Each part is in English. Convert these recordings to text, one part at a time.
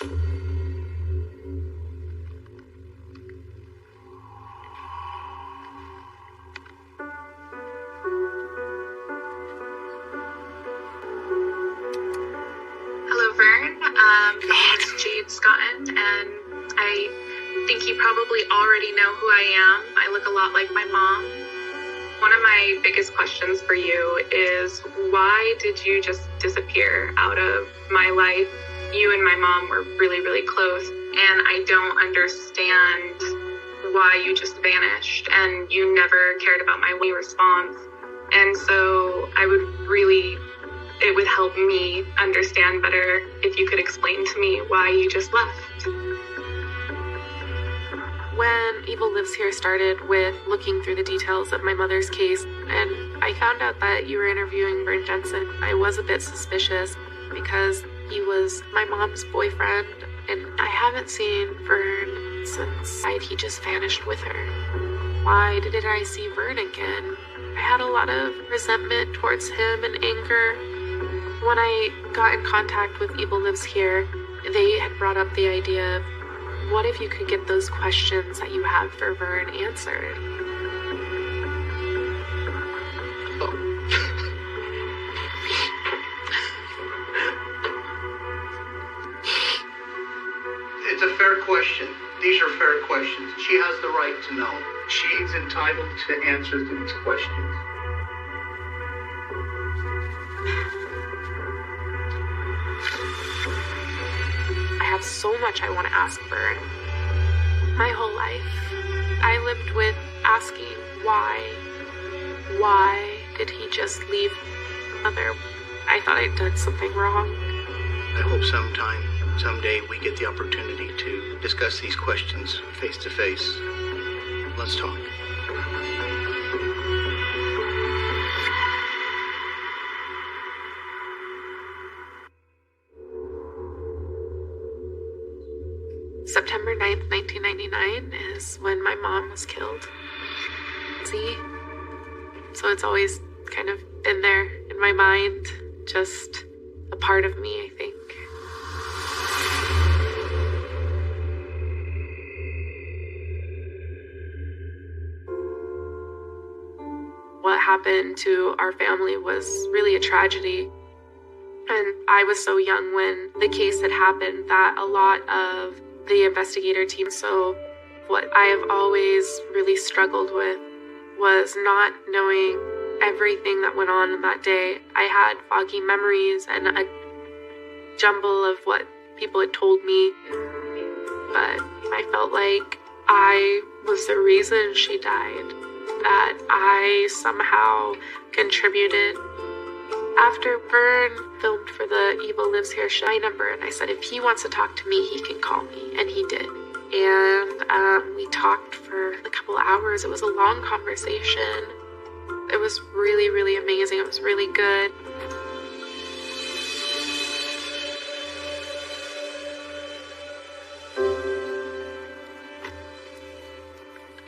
Hello, Vern. My name's Jade Scotton, and I think you probably already know who I am. I look a lot like my mom. One of my biggest questions for you is, why did you just disappear out of my life? You and my mom were really, really close, and I don't understand why you just vanished, and you never cared about my response. And so it would help me understand better if you could explain to me why you just left. When Evil Lives Here started with looking through the details of my mother's case, and I found out that you were interviewing Vern Jensen, I was a bit suspicious because he was my mom's boyfriend, and I haven't seen Vern since he just vanished with her. Why didn't I see Vern again? I had a lot of resentment towards him and anger. When I got in contact with Evil Lives Here, they had brought up the idea of, what if you could get those questions that you have for Vern answered? It's a fair question. These are fair questions. She has the right to know. She's entitled to answers to these questions. I have so much I want to ask Vern. My whole life, I lived with asking why. Why did he just leave Mother? I thought I'd done something wrong. I hope someday we get the opportunity to discuss these questions face to face. Let's talk. September 9th, 1999 is when my mom was killed. See? So it's always kind of been there in my mind, just a part of me, I think. What happened to our family was really a tragedy. And I was so young when the case had happened that a lot of the investigator team. So what I have always really struggled with was not knowing everything that went on in that day. I had foggy memories and a jumble of what people had told me, but I felt like I was the reason she died, that I somehow contributed. After Vern filmed for the Evil Lives Here show, my number, and I said, if he wants to talk to me, he can call me, and he did. And we talked for a couple hours. It was a long conversation. It was really, really amazing. It was really good.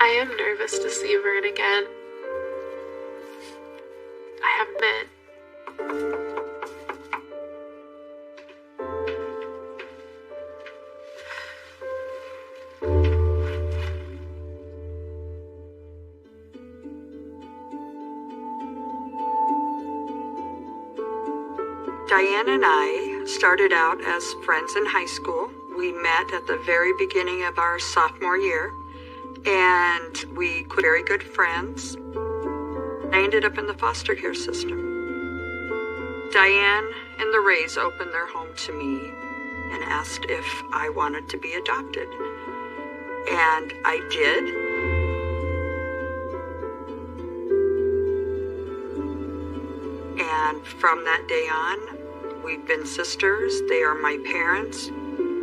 I am nervous to see Vern again. I haven't been. Diane and I started out as friends in high school. We met at the very beginning of our sophomore year, and we were very good friends. I ended up in the foster care system. Diane and the Rays opened their home to me and asked if I wanted to be adopted. And I did. And from that day on, we've been sisters. They are my parents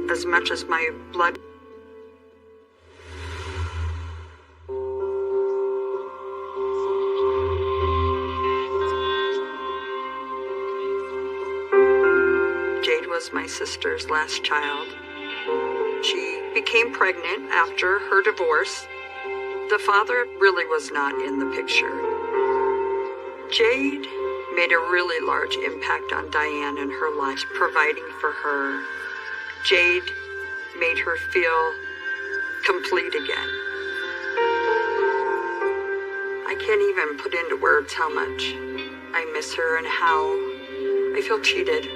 as much as my blood. Jade was my sister's last child. She became pregnant after her divorce. The father really was not in the picture. Jade made a really large impact on Diane and her life, providing for her. Jade made her feel complete again. I can't even put into words how much I miss her and how I feel cheated.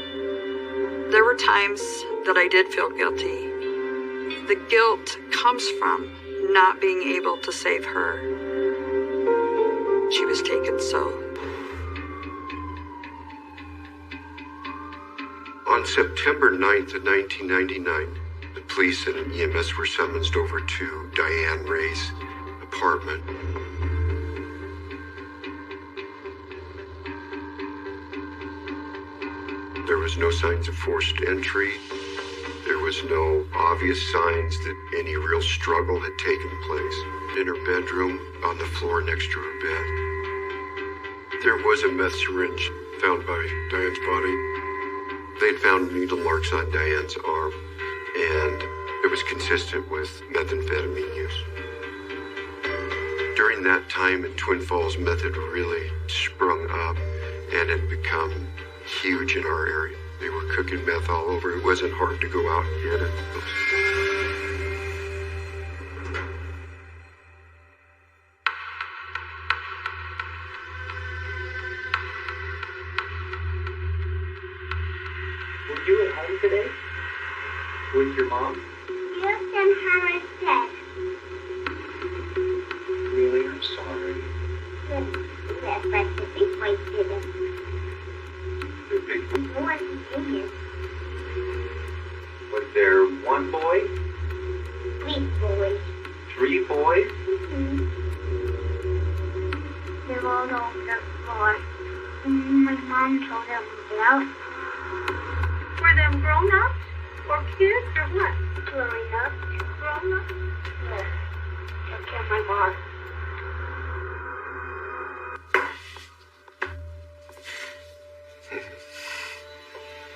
There were times that I did feel guilty. The guilt comes from not being able to save her. She was taken so. On September 9th of 1999, the police and EMS were summoned over to Diane Ray's apartment. There was no signs of forced entry. There was no obvious signs that any real struggle had taken place. In her bedroom, on the floor next to her bed, there was a meth syringe found by Diane's body. They'd found needle marks on Diane's arm, and it was consistent with methamphetamine use. During that time in Twin Falls, meth had really sprung up and had become huge in our area. They were cooking meth all over. It wasn't hard to go out and get it. Were you at home today? With your mom? Yes, and her is dead. Really? I'm sorry. Yes, but the big boy didn't. The big Who wasn't in here? Was there one boy? 3 boys. 3 boys? Mm-hmm. They rolled over the floor. My mom told them to get out. Were them grown-ups? Or kids, or what? Grown-ups. Grown-ups? Yes. Took care of my mom.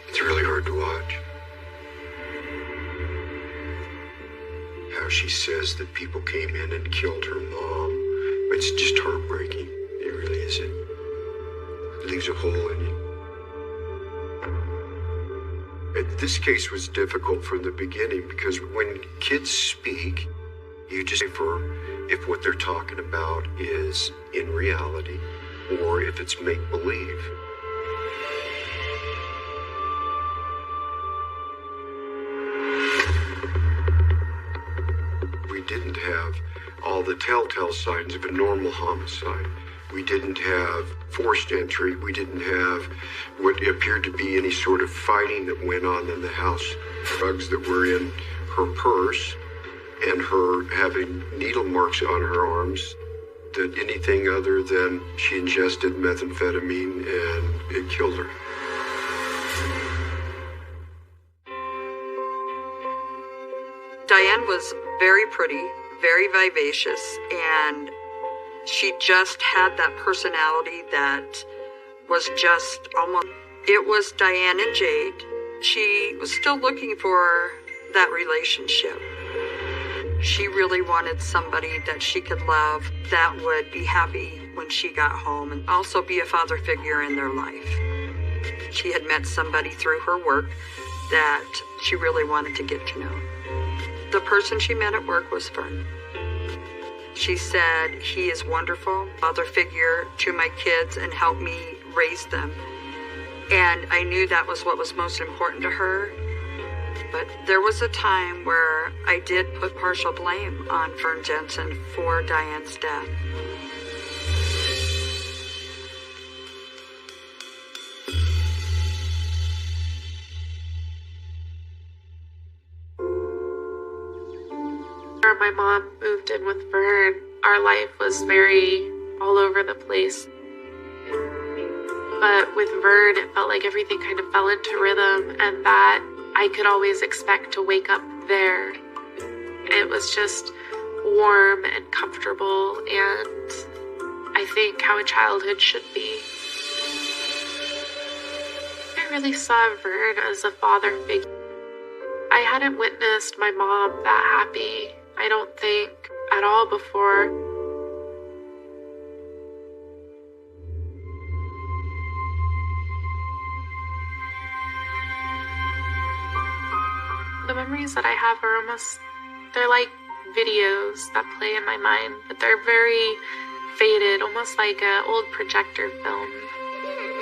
It's really hard to watch. How she says that people came in and killed her mom. It's just heartbreaking. It really is. It leaves a hole in you. This case was difficult from the beginning because when kids speak, you just infer if what they're talking about is in reality or if it's make-believe. We didn't have all the telltale signs of a normal homicide. We didn't have forced entry. We didn't have what appeared to be any sort of fighting that went on in the house. Drugs that were in her purse and her having needle marks on her arms, that anything other than she ingested methamphetamine and it killed her. Diane was very pretty, very vivacious, and she just had that personality that was just almost... It was Diane and Jade. She was still looking for that relationship. She really wanted somebody that she could love, that would be happy when she got home, and also be a father figure in their life. She had met somebody through her work that she really wanted to get to know. The person she met at work was Vern. She said, he is wonderful, father figure to my kids and helped me raise them. And I knew that was what was most important to her. But there was a time where I did put partial blame on Vern Jensen for Diane's death. My mom moved in with Vern. Our life was very all over the place. But with Vern, it felt like everything kind of fell into rhythm and that I could always expect to wake up there. It was just warm and comfortable and I think how a childhood should be. I really saw Vern as a father figure. I hadn't witnessed my mom that happy, I don't think, at all before. The memories that I have are they're like videos that play in my mind, but they're very faded, almost like an old projector film.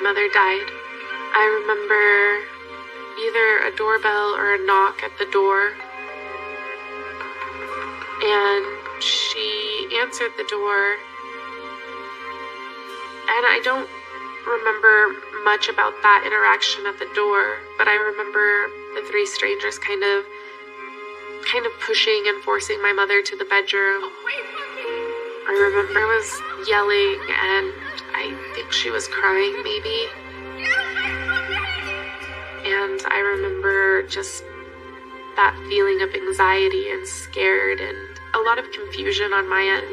Mother died. I remember either a doorbell or a knock at the door, and she answered the door, and I don't remember much about that interaction at the door, but I remember the three strangers kind of pushing and forcing my mother to the bedroom. I remember I was yelling, and I think she was crying maybe. And I remember just that feeling of anxiety and scared and a lot of confusion on my end.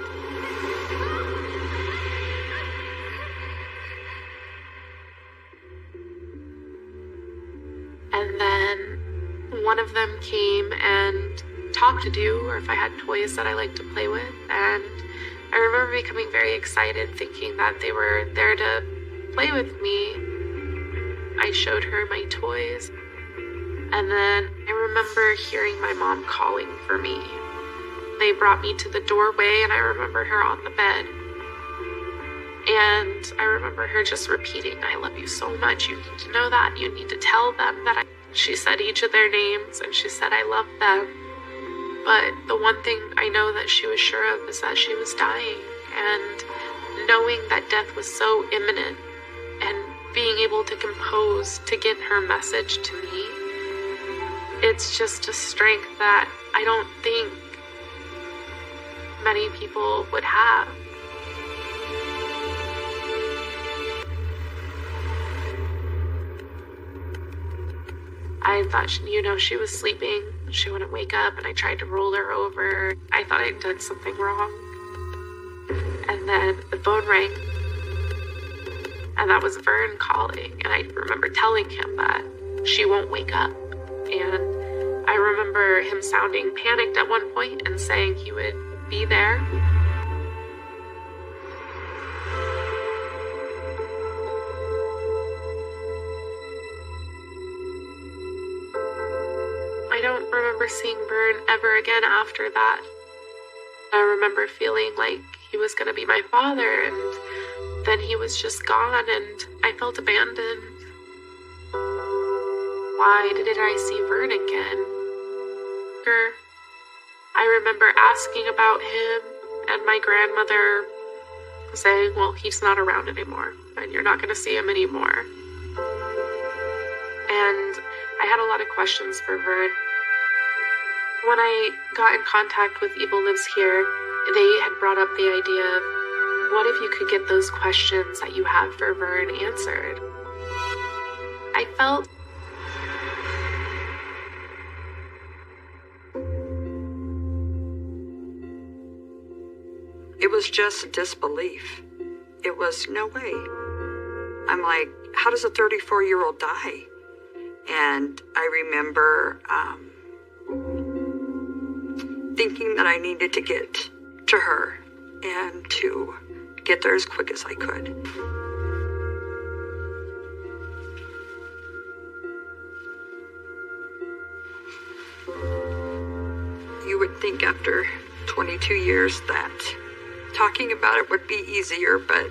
And then one of them came and talked to do, or if I had toys that I liked to play with. And I remember becoming very excited, thinking that they were there to play with me. I showed her my toys. And then I remember hearing my mom calling for me. They brought me to the doorway, and I remember her on the bed. And I remember her just repeating, "I love you so much. You need to know that. You need to tell them that." She said each of their names, and she said, "I love them." But the one thing I know that she was sure of is that she was dying. And knowing that death was so imminent and being able to compose to give her message to me, it's just a strength that I don't think many people would have. I thought, she was sleeping. She wouldn't wake up, and I tried to roll her over. I thought I'd done something wrong. And then the phone rang, and that was Vern calling, and I remember telling him that she won't wake up. And I remember him sounding panicked at one point and saying he would be there. I don't remember seeing Vern ever again after that. I remember feeling like he was going to be my father, and then he was just gone, and I felt abandoned. Why didn't I see Vern again? I remember asking about him, and my grandmother saying, "Well, he's not around anymore, and you're not going to see him anymore." And I had a lot of questions for Vern. When I got in contact with Evil Lives Here, they had brought up the idea of, what if you could get those questions that you have for Vern answered? I felt it was just disbelief. It was no way. I'm like, how does a 34-year-old die? And I remember thinking that I needed to get to her and to get there as quick as I could. You would think after 22 years that talking about it would be easier, but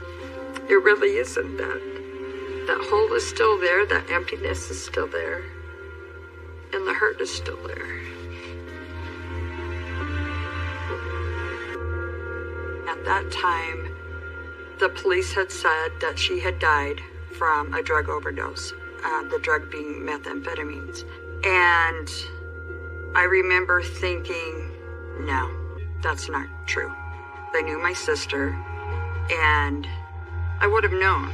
it really isn't. That hole is still there, that emptiness is still there, and the hurt is still there. At that time, the police had said that she had died from a drug overdose, the drug being methamphetamines. And I remember thinking, no, that's not true. I knew my sister, and I would have known.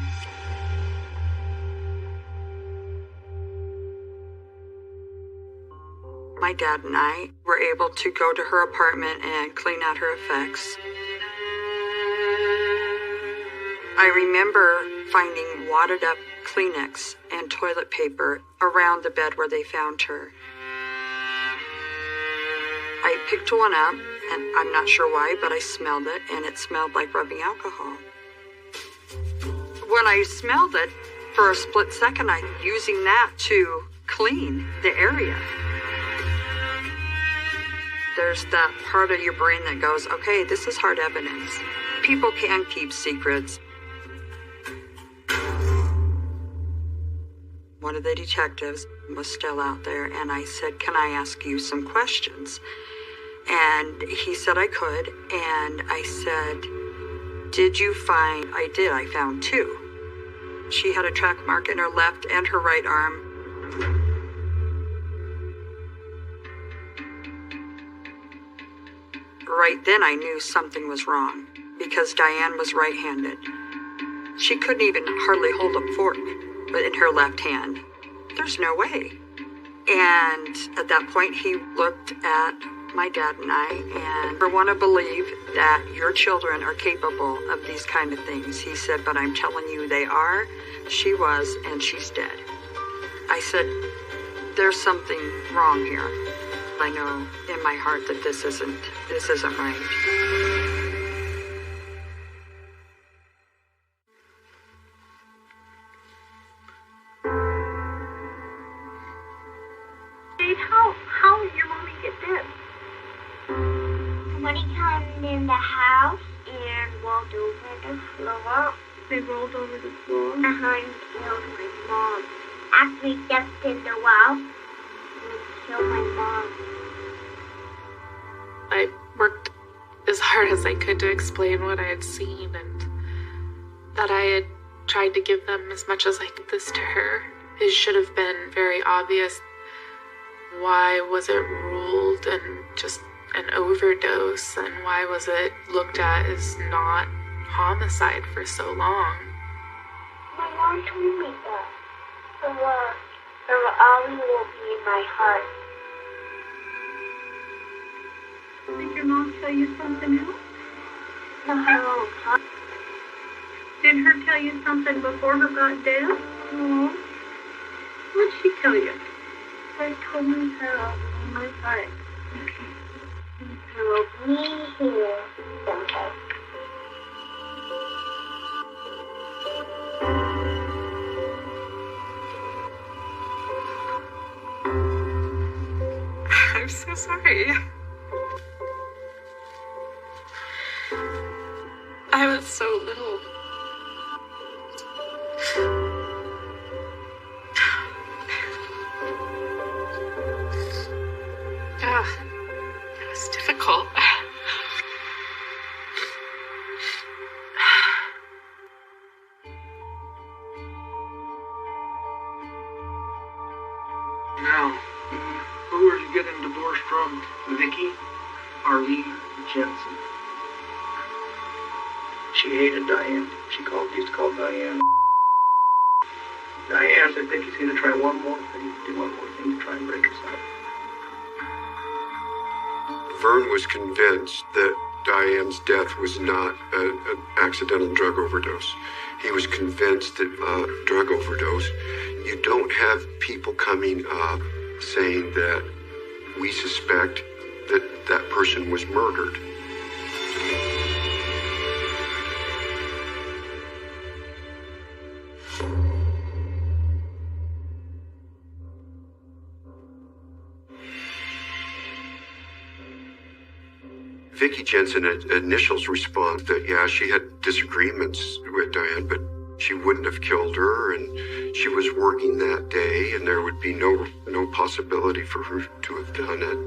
My dad and I were able to go to her apartment and clean out her effects. I remember finding wadded up Kleenex and toilet paper around the bed where they found her. I picked one up, and I'm not sure why, but I smelled it, and it smelled like rubbing alcohol. When I smelled it, for a split second, I'm using that to clean the area. there's that part of your brain that goes, okay, this is hard evidence. People can keep secrets. One of the detectives was still out there, and I said, can I ask you some questions? And he said I could, and I said, did you find? I did. I found 2. She had a track mark in her left and her right arm. Right then I knew something was wrong, because Diane was right-handed. She couldn't even hardly hold a fork in her left hand. There's no way. And at that point, he looked at my dad and I, and I want to believe that your children are capable of these kind of things. He said, but I'm telling you they are. She was, and she's dead. I said, there's something wrong here. I know in my heart that this isn't right. How did your mommy get dead? Somebody came in the house and rolled over the floor. They rolled over the floor? And killed my mom. After we stepped in the wall, and killed my mom. I worked as hard as I could to explain what I had seen and that I had tried to give them as much as I could this to her. It should have been very obvious. Why was it ruled and just an overdose, and why was it looked at as not homicide for so long? My mom told me that. Her always will be in my heart. Did your mom tell you something else? No. Did her tell you something before her got dead? No. What did she tell you? She told me her always in my heart. Her will be here someday. I'm so sorry. I was so little. Yeah, it was difficult. Now, who are you getting divorced from? Vicky Arlene Jensen. She hated Diane. Used to call Diane. Diane said Vicky's going to try one more thing to try and break us up. Vern was convinced that Diane's death was not an accidental drug overdose. He was convinced that drug overdose, you don't have people coming up saying that we suspect that that person was murdered. Vicky Jensen initials response that, yeah, she had disagreements with Diane, but she wouldn't have killed her, and she was working that day, and there would be no possibility for her to have done it.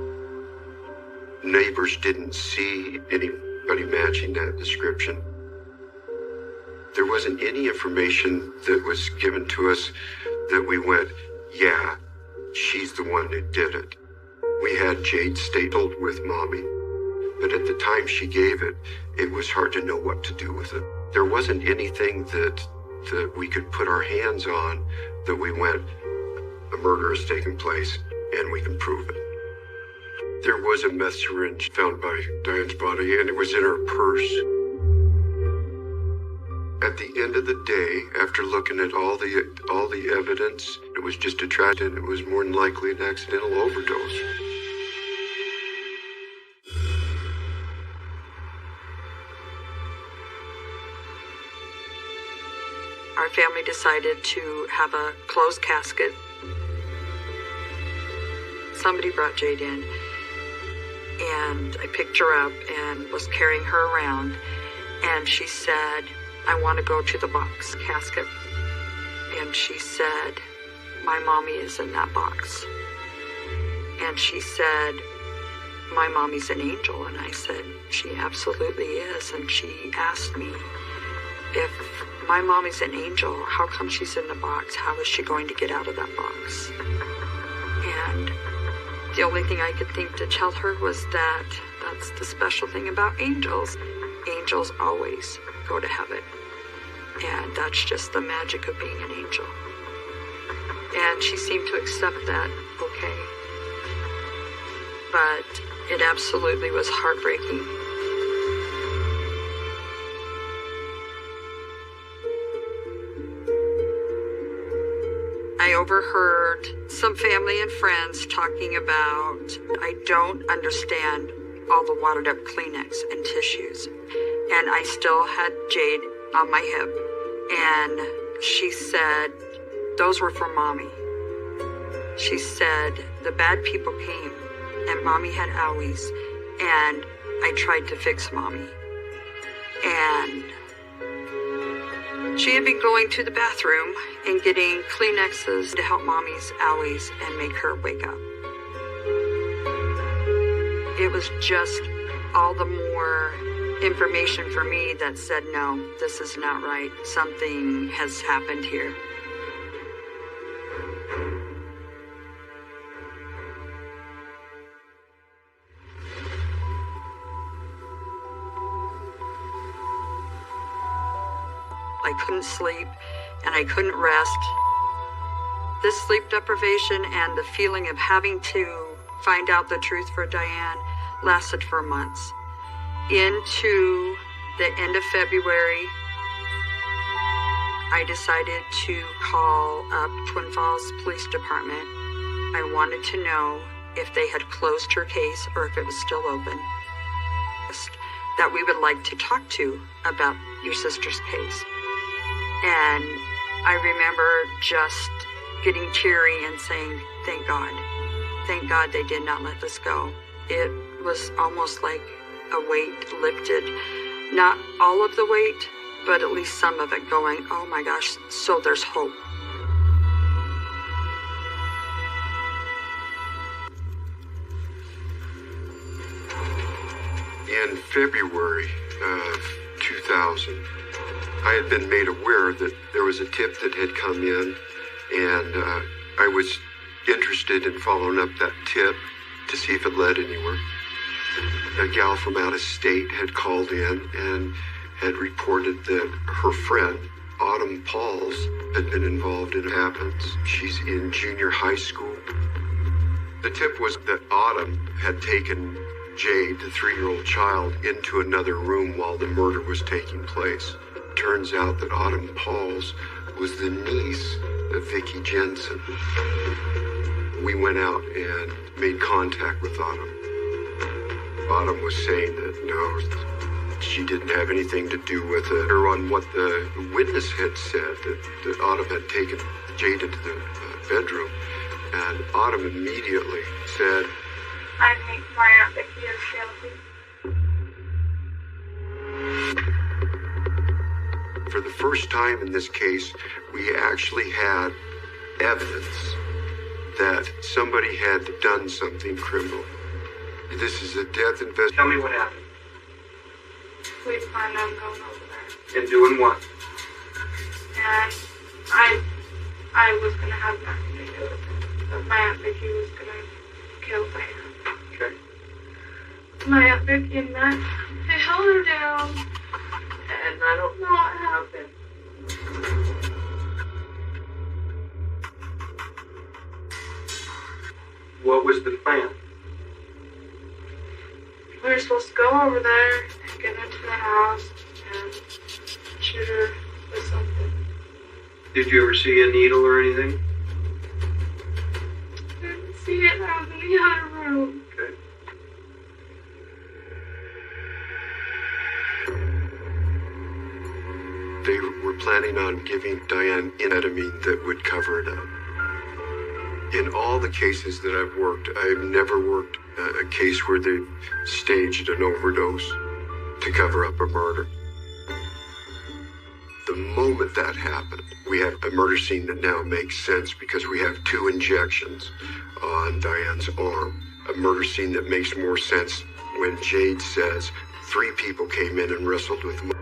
Neighbors didn't see anybody matching that description. There wasn't any information that was given to us that we went, yeah, she's the one that did it. We had Jade stapled with Mommy, but at the time she gave it, it was hard to know what to do with it. There wasn't anything that we could put our hands on that we went, a murder has taken place and we can prove it. There was a meth syringe found by Diane's body, and it was in her purse. At the end of the day, after looking at all the evidence, it was just a tragedy, and it was more than likely an accidental overdose. Our family decided to have a closed casket. Somebody brought Jade in, and I picked her up and was carrying her around, and she said, I want to go to the box casket. And she said, my mommy is in that box. And she said, my mommy's an angel. And I said, she absolutely is. And she asked me, if my mommy's an angel, how come she's in the box? How is she going to get out of that box? And the only thing I could think to tell her was that that's the special thing about angels. Angels always go to heaven. And that's just the magic of being an angel. And she seemed to accept that okay. But it absolutely was heartbreaking. I overheard some family and friends talking about, I don't understand all the watered up Kleenex and tissues. And I still had Jade on my hip. And she said, those were for Mommy. She said, the bad people came and Mommy had owies. And I tried to fix Mommy. And she had been going to the bathroom and getting Kleenexes to help Mommy's owies and make her wake up. It was just all the more information for me that said, no, this is not right. Something has happened here. I couldn't sleep and I couldn't rest. This sleep deprivation and the feeling of having to find out the truth for Diane lasted for months. Into the end of February, I decided to call up Twin Falls Police Department. I wanted to know if they had closed her case or if it was still open. That we would like to talk to about your sister's case. And I remember just getting teary and saying, thank God. Thank God they did not let this go. It was almost like a weight lifted. Not all of the weight, but at least some of it going, oh my gosh, so there's hope. In February of 2000, I had been made aware that there was a tip that had come in, and I was interested in following up that tip to see if it led anywhere. A gal from out of state had called in and had reported that her friend, Autumn Pauls, had been involved in it happens. She's in junior high school. The tip was that Autumn had taken Jade, the 3-year-old child, into another room while the murder was taking place. Turns out that Autumn Pauls was the niece of Vicki Jensen. We went out and made contact with Autumn. Autumn was saying that no, she didn't have anything to do with it, or on what the witness had said, that Autumn had taken Jade into the bedroom. And Autumn immediately said, I think my Aunt Vicky is guilty. For the first time in this case, we actually had evidence that somebody had done something criminal. This is a death investigation. Tell me what happened. We planned on going over there. And doing what? And I was going to have nothing to do with it. But my Aunt Vicky was going to kill Diane. Okay. My Aunt Vicky and Matt, they held her down. And I don't know what happened. What was the plan? We were supposed to go over there and get into the house and shoot her with something. Did you ever see a needle or anything? I didn't see it. I was in the other room. Okay. They were planning on giving Diane amphetamine that would cover it up. In all the cases that I've worked, I've never worked a case where they staged an overdose to cover up a murder. The moment that happened, we have a murder scene that now makes sense because we have 2 injections on Diane's arm. A murder scene that makes more sense when Jade says 3 people came in and wrestled with him.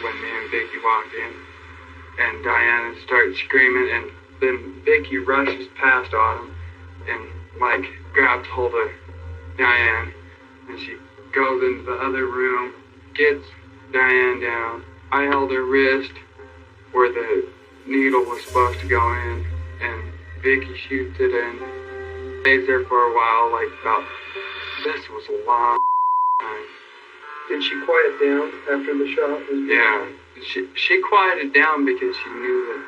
When me and Vicky walked in, and Diana starts screaming, and then Vicky rushes past Autumn and like grabs hold of Diane, and she goes into the other room, gets Diane down. I held her wrist where the needle was supposed to go in, and Vicky shoots it in. Stays there for a while, like about, this was a long time. Did she quiet down after the shot? Yeah, she quieted down because she knew that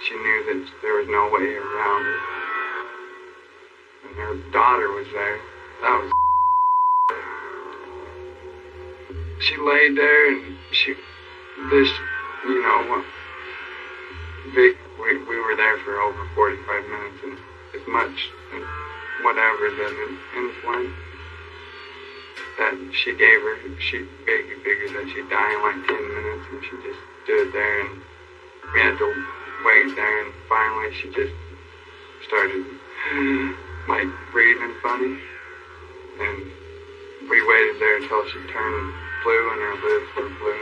she knew that there was no way around it. And her daughter was there. That was. She laid there and we were there for over 45 minutes, and as much and whatever the influence that she gave her, she figured that she'd die in like 10 minutes, and she just stood there, and we had to wait there, and finally she just started like breathing funny, and we waited there until she turned blue and her lips were blue.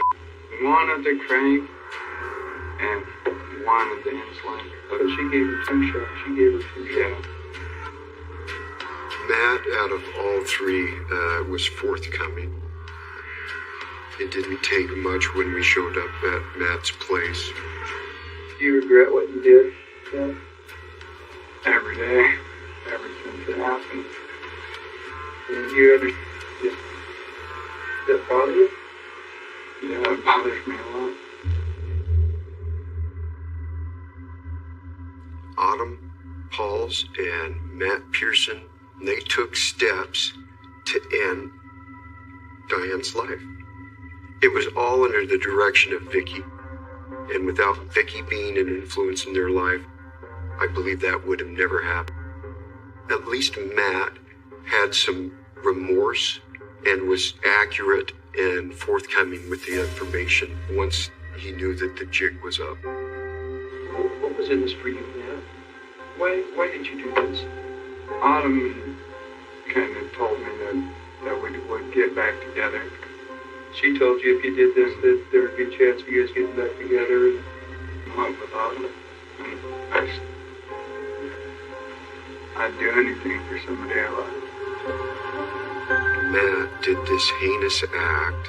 One of the crank and one of the insulin. So she gave her 2 shots. She gave her 2 shots. Yeah. Matt, out of all 3, was forthcoming. It didn't take much when we showed up at Matt's place. Do you regret what you did? Yeah. Every day, ever since it happened. Did you ever... Did that bother you? Yeah, it bothers me a lot. Autumn Pauls and Matt Pearson, they took steps to end Diane's life. It was all under the direction of Vicky. And without Vicky being an influence in their life, I believe that would have never happened. At least Matt had some remorse and was accurate and forthcoming with the information once he knew that the jig was up. What was in this for you, Matt? Why did you do this? Autumn kind of told me that we would get back together. She told you if you did this, that there would be a chance of you guys getting back together. And went with Autumn. And I'd do anything for somebody I loved. Matt did this heinous act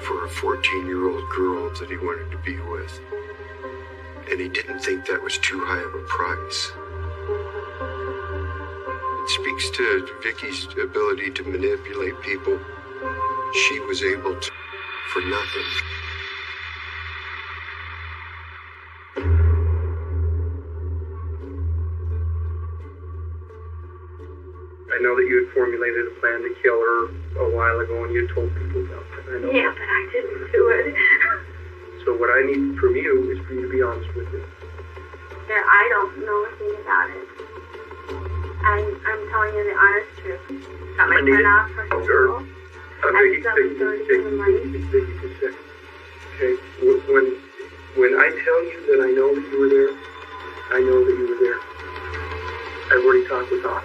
for a 14-year-old girl that he wanted to be with. And he didn't think that was too high of a price. It speaks to Vicky's ability to manipulate people. She was able to, for nothing. I know that you had formulated a plan to kill her a while ago, and you told people about that. I know. Yeah, but I didn't do it. So what I need from you is for you to be honest with me. Yeah, I don't know a thing about it. I'm telling you the honest truth. Got my friend off for school. Vicky, just just a second. Okay, when I tell you that I know that you were there, I know that you were there. I've already talked with Doc.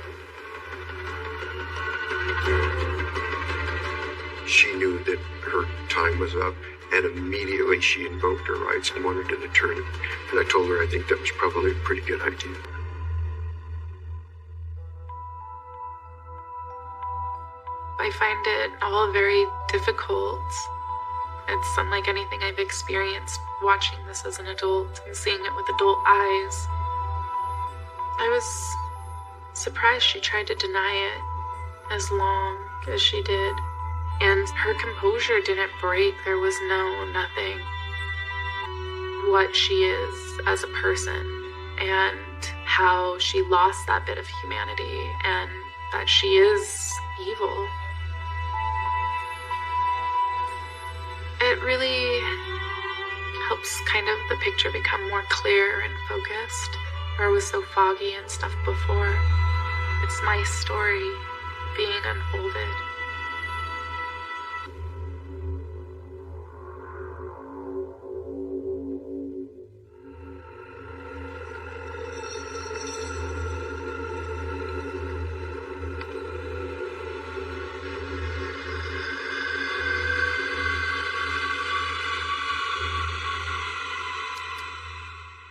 She knew that her time was up, and immediately she invoked her rights and wanted an attorney. And I told her I think that was probably a pretty good idea. I find it all very difficult. It's unlike anything I've experienced watching this as an adult and seeing it with adult eyes. I was surprised she tried to deny it as long as she did. And her composure didn't break. There was nothing. What she is as a person and how she lost that bit of humanity and that she is evil. It really helps kind of the picture become more clear and focused or was so foggy and stuff before. It's my story being unfolded.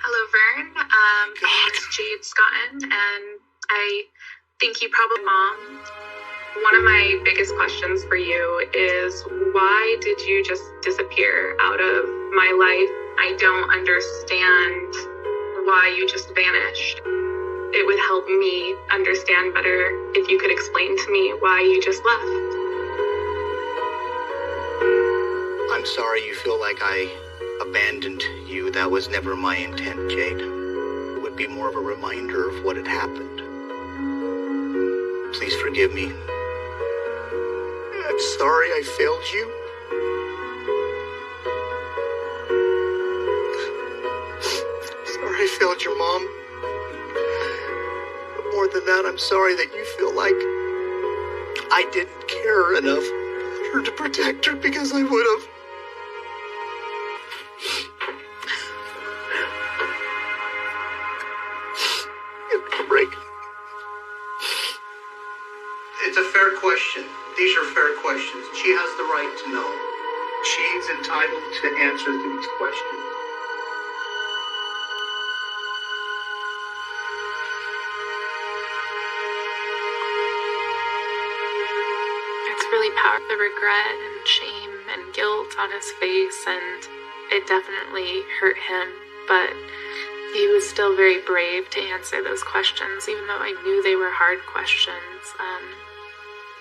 Hello, Vern. My name is Jade Scotton, and I think you probably mom. One of my biggest questions for you is, why did you just disappear out of my life? I don't understand why you just vanished. It would help me understand better if you could explain to me why you just left. I'm sorry you feel like I abandoned you. That was never my intent, Jade. It would be more of a reminder of what had happened. Please forgive me. I'm sorry I failed you. Sorry I failed your mom. But more than that, I'm sorry that you feel like I didn't care enough for her to protect her, because I would have. It's a fair question. These are fair questions. She has the right to know. She's entitled to answer these questions. It's really powerful, the regret and shame and guilt on his face, and it definitely hurt him, but he was still very brave to answer those questions, even though I knew they were hard questions.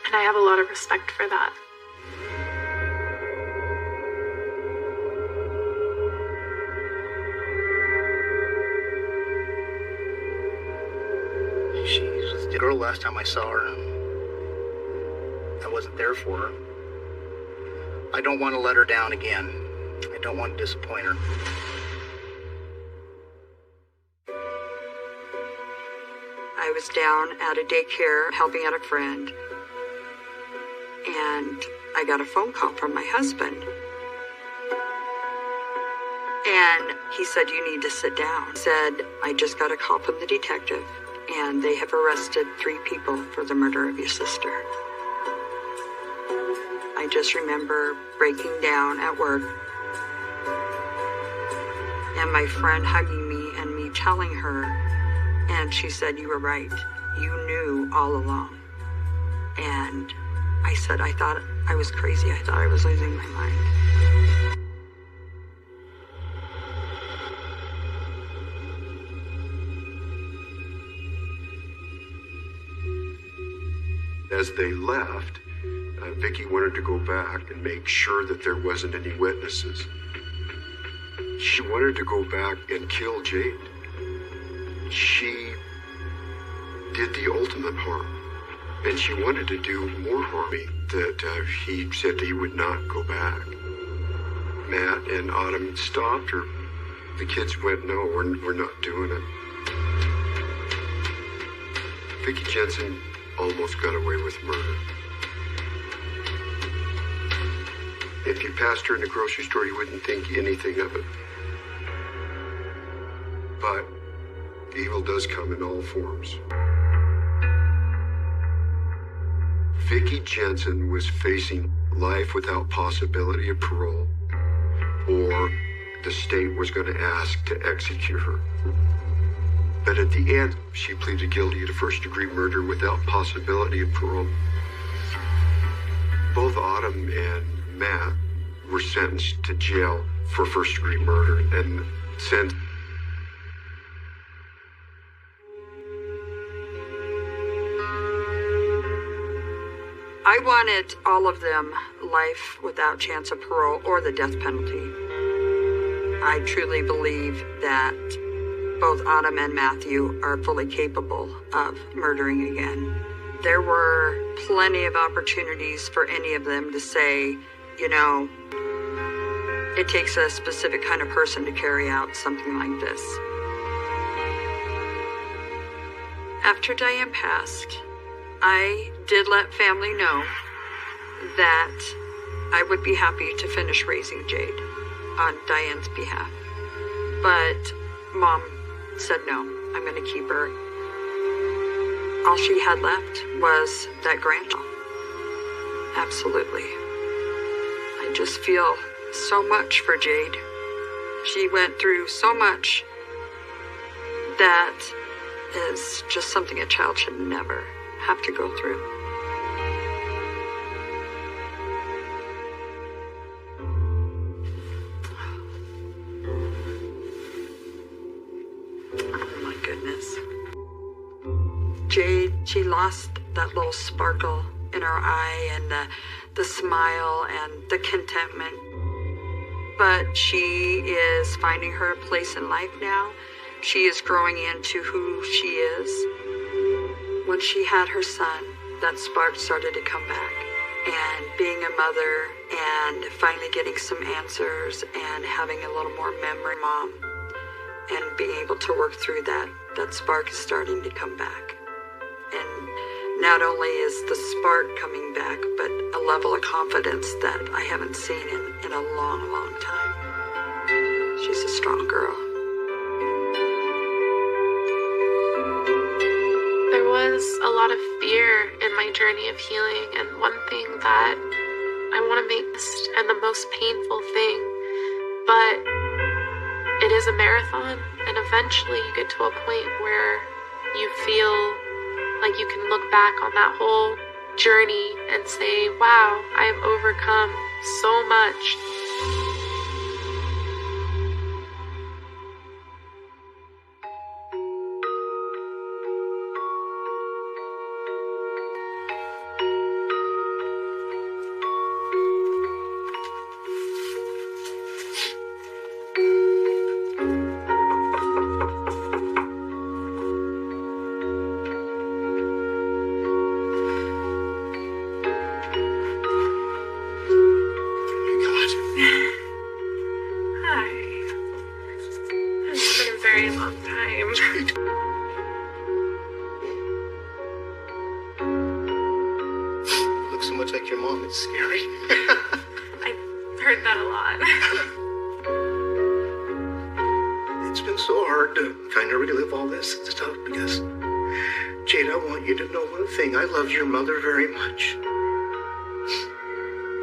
And I have a lot of respect for that. She's the girl last time I saw her. I wasn't there for her. I don't want to let her down again. I don't want to disappoint her. I was down at a daycare helping out a friend, and I got a phone call from my husband. And he said, "You need to sit down." Said, "I just got a call from the detective, and they have arrested 3 people for the murder of your sister." I just remember breaking down at work, and my friend hugging me and me telling her, and she said, "You were right. You knew all along." And I said, I thought I was crazy. I thought I was losing my mind. As they left, Vicky wanted to go back and make sure that there wasn't any witnesses. She wanted to go back and kill Jade. She did the ultimate harm, and she wanted to do more harm. That he said he would not go back. Matt and Autumn stopped her. The kids went, "No, we're not doing it." Vicky Jensen almost got away with murder. If you passed her in the grocery store, you wouldn't think anything of it. But evil does come in all forms. Vicky Jensen was facing life without possibility of parole, or the state was going to ask to execute her. But at the end, she pleaded guilty to first-degree murder without possibility of parole. Both Autumn and Matt were sentenced to jail for first-degree murder and sent. I wanted all of them life without chance of parole or the death penalty. I truly believe that both Autumn and Matthew are fully capable of murdering again. There were plenty of opportunities for any of them to say, you know, it takes a specific kind of person to carry out something like this. After Diane passed, I did let family know that I would be happy to finish raising Jade on Diane's behalf. But Mom said no, I'm going to keep her. All she had left was that grandchild. Absolutely. I just feel so much for Jade. She went through so much that is just something a child should never have to go through. Oh my goodness. Jade, she lost that little sparkle in her eye and the smile and the contentment. But she is finding her place in life now. She is growing into who she is. When she had her son, that spark started to come back. And being a mother and finally getting some answers and having a little more memory, Mom, and being able to work through that spark is starting to come back. And not only is the spark coming back, but a level of confidence that I haven't seen in a long, long time. She's a strong girl. There was a lot of fear in my journey of healing, and one thing that I want to make and the most painful thing, but it is a marathon, and eventually you get to a point where you feel like you can look back on that whole journey and say, wow, I have overcome so much. I love your mother very much.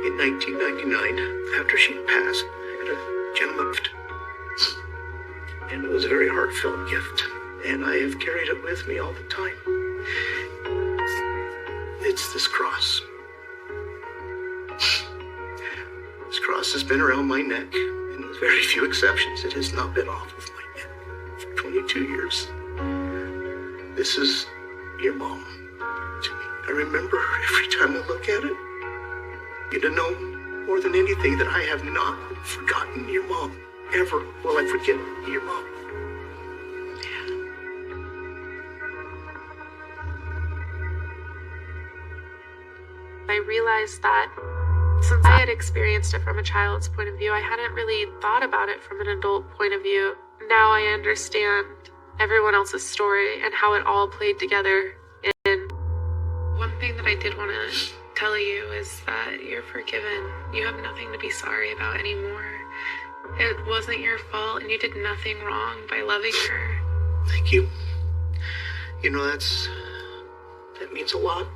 In 1999, after she passed, I had a gentleman gift. And it was a very heartfelt gift. And I have carried it with me all the time. It's this cross. This cross has been around my neck, and with very few exceptions, it has not been off of my neck for 22 years. This is your mom. I remember every time I look at it, you to know more than anything that I have not forgotten your mom. Ever will I forget your mom. I realized that since I had experienced it from a child's point of view, I hadn't really thought about it from an adult point of view. Now I understand everyone else's story and how it all played together. And one thing that I did want to tell you is that you're forgiven. You have nothing to be sorry about anymore. It wasn't your fault, and you did nothing wrong by loving her. Thank you. You know, that means a lot.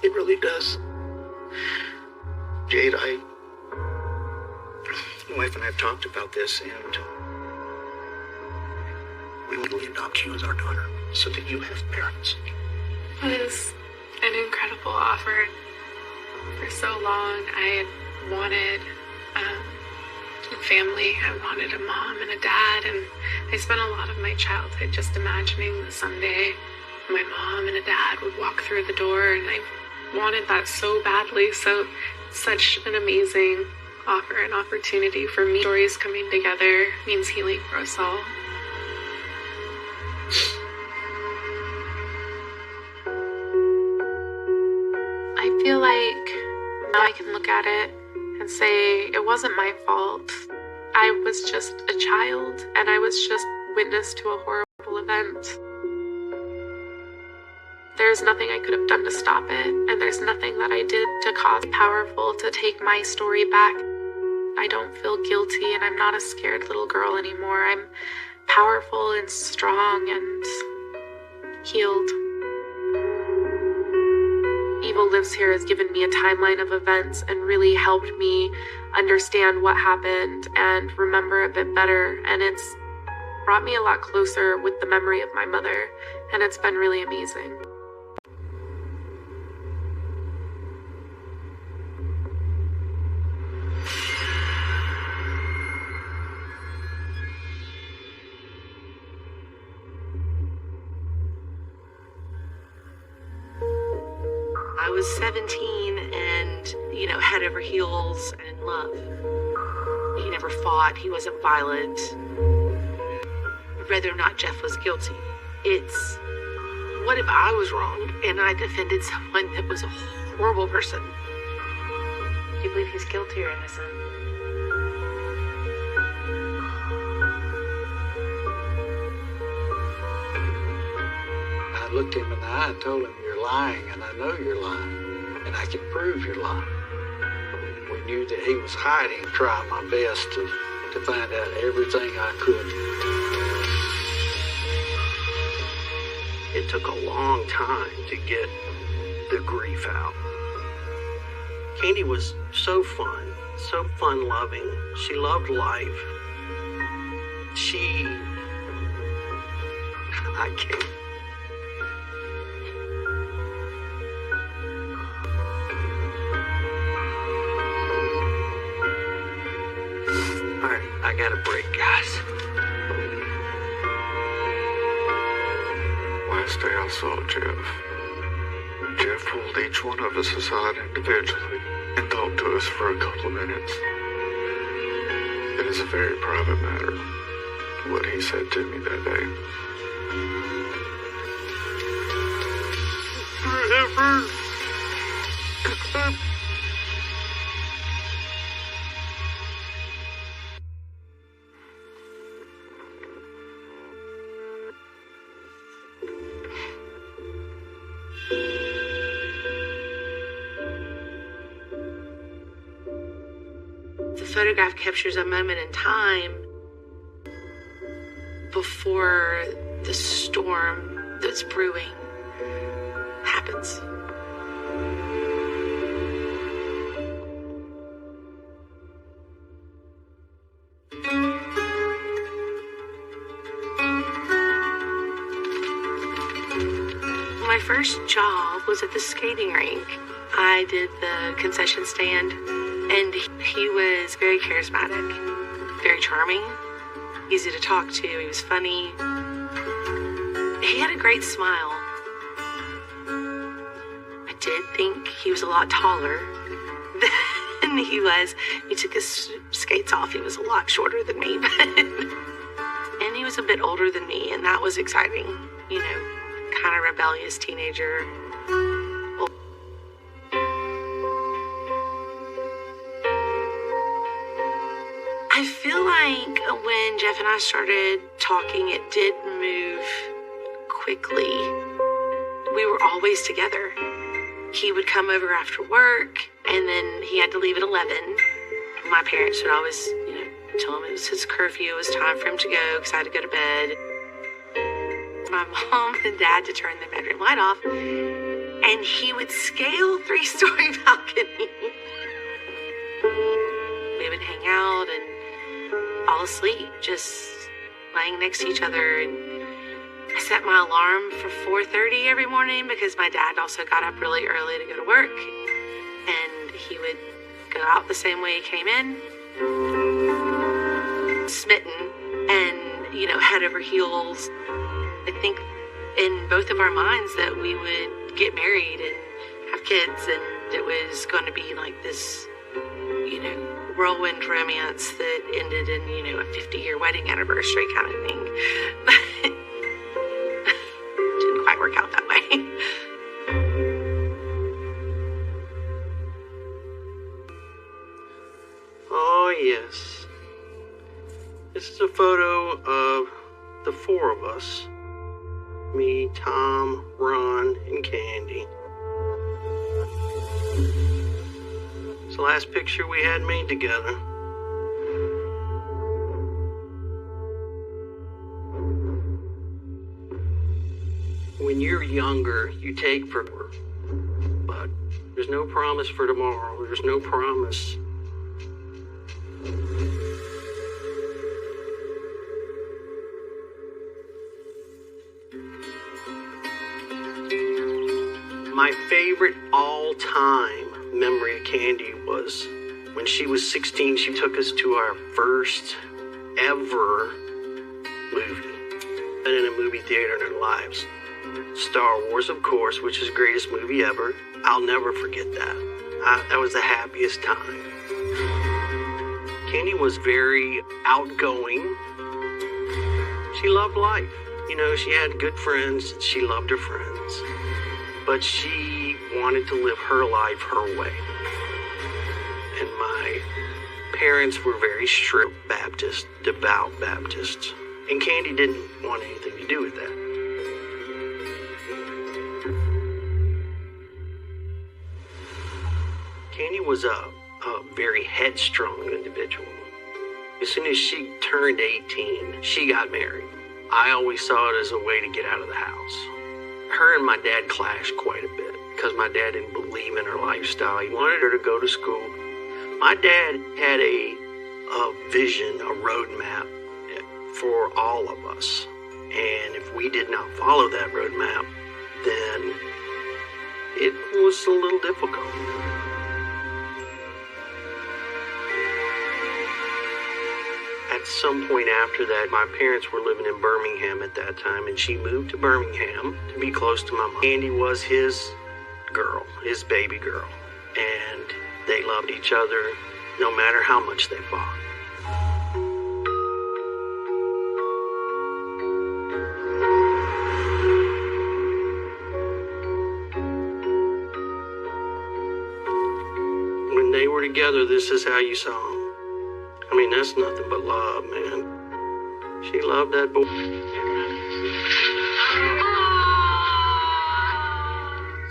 It really does. Jade, my wife and I have talked about this, and we will adopt you as our daughter so that you have parents. It is an incredible offer. For so long, I had wanted a family. I wanted a mom and a dad, and I spent a lot of my childhood just imagining that someday my mom and a dad would walk through the door, and I wanted that so badly. So such an amazing offer and opportunity for me. Stories coming together means healing for us all. I feel like now I can look at it and say it wasn't my fault. I was just a child, and I was just witness to a horrible event. There's nothing I could have done to stop it, and there's nothing that I did to cause powerful to take my story back. I don't feel guilty, and I'm not a scared little girl anymore. I'm powerful and strong and healed. Evil Lives Here has given me a timeline of events and really helped me understand what happened and remember a bit better, and it's brought me a lot closer with the memory of my mother, and it's been really amazing. I was 17 and, head over heels and in love. He never fought. He wasn't violent. Whether or not Jeff was guilty. It's, what if I was wrong and I defended someone that was a horrible person? Do you believe he's guilty or innocent? I looked him in the eye and told him, "You're lying, and I know you're lying, and I can prove you're lying." We knew that he was hiding, trying my best to find out everything I could. It took a long time to get the grief out. Candy was so fun-loving. She loved life. I can't. All right, I got a break, guys. Last day I saw Jeff. Jeff pulled each one of us aside individually and talked to us for a couple of minutes. It is a very private matter, what he said to me that day. The photograph captures a moment in time before the storm that's brewing happens. My first job was at the skating rink. I did the concession stand, and he was very charismatic, very charming, easy to talk to. He was funny. He had a great smile. I did think he was a lot taller than he was. He took his skates off. He was a lot shorter than me, and he was a bit older than me, and that was exciting. Kind of rebellious teenager. I feel like when Jeff and I started talking, it did move quickly. We were always together. He would come over after work, and then he had to leave at 11. My parents would always, tell him it was his curfew. It was time for him to go because I had to go to bed. My mom and dad to turn the bedroom light off, and he would scale 3-story balcony. We would hang out and fall asleep, just laying next to each other. And I set my alarm for 4:30 every morning because my dad also got up really early to go to work, and he would go out the same way he came in, smitten and head over heels. I think in both of our minds that we would get married and have kids, and it was going to be like this, whirlwind romance that ended in, a 50-year wedding anniversary kind of thing. But didn't quite work out that way. Oh, yes. This is a photo of the four of us Me, Tom, Ron, and Candy. It's the last picture we had made together. When you're younger, you take forever. But there's no promise for tomorrow. There's no promise. My favorite all-time memory of Candy was when she was 16, she took us to our first ever movie. Been in a movie theater in our lives. Star Wars, of course, which is the greatest movie ever. I'll never forget that. That was the happiest time. Candy was very outgoing. She loved life. You know, she had good friends. She loved her friends. But she wanted to live her life her way. And my parents were very strict Baptist, devout Baptists. And Candy didn't want anything to do with that. Candy was a very headstrong individual. As soon as she turned 18, she got married. I always saw it as a way to get out of the house. Her and my dad clashed quite a bit because my dad didn't believe in her lifestyle. He wanted her to go to school. My dad had a vision, a roadmap for all of us. And if we did not follow that roadmap, then it was a little difficult. At some point after that, my parents were living in Birmingham at that time, and she moved to Birmingham to be close to my mom. Candy was his girl, his baby girl, and they loved each other no matter how much they fought. When they were together, this is how you saw them. I mean, that's nothing but love, man. She loved that boy.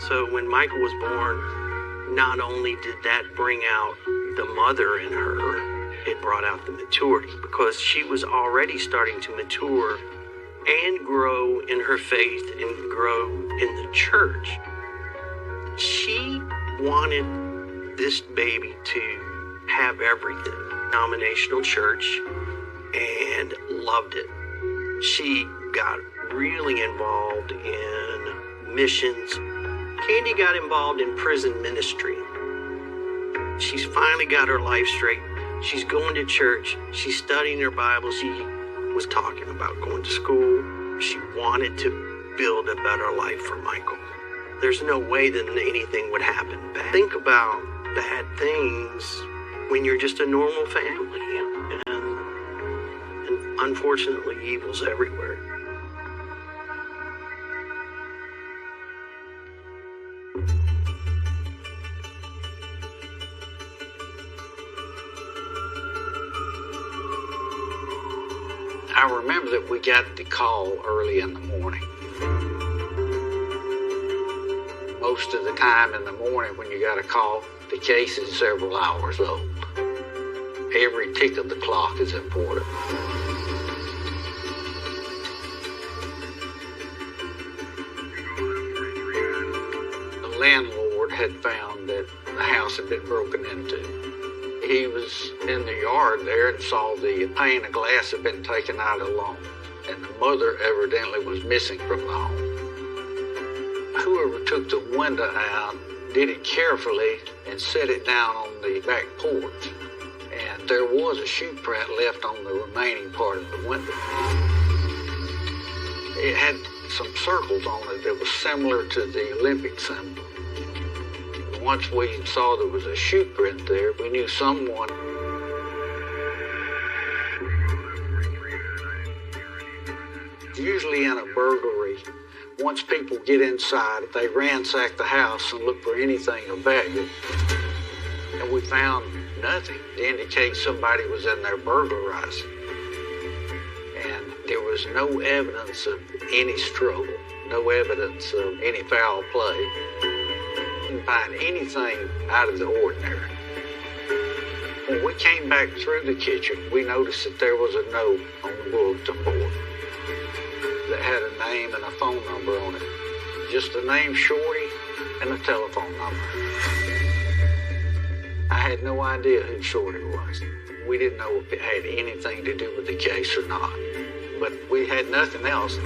So when Michael was born, not only did that bring out the mother in her, it brought out the maturity, because she was already starting to mature and grow in her faith and grow in the church. She wanted this baby to have everything. Denominational church, and loved it. She got really involved in missions. Candy got involved in prison ministry. She's finally got her life straight. She's going to church. She's studying her Bible. She was talking about going to school. She wanted to build a better life for Michael. There's no way that anything would happen bad. Think about bad things when you're just a normal family, and unfortunately, evil's everywhere. I remember that we got the call early in the morning. Most of the time in the morning when you got a call, the case is several hours old. Every tick of the clock is important. The landlord had found that the house had been broken into. He was in the yard there and saw the pane of glass had been taken out of the lawn, and the mother evidently was missing from the home. Whoever took the window out did it carefully and set it down on the back porch. And there was a shoe print left on the remaining part of the window. It had some circles on it that was similar to the Olympic symbol. Once we saw there was a shoe print there, we knew someone. Usually in a burglary, once people get inside, they ransack the house and look for anything of value. And we found nothing to indicate somebody was in there burglarizing. And There was no evidence of any struggle, no evidence of any foul play. Didn't find anything out of the ordinary. When we came back through the kitchen, we noticed that there was a note on the bulletin board that had a name and a phone number on it. Just the name Shorty and a telephone number. I had no idea who Shorty was. We didn't know if it had anything to do with the case or not. But we had nothing else.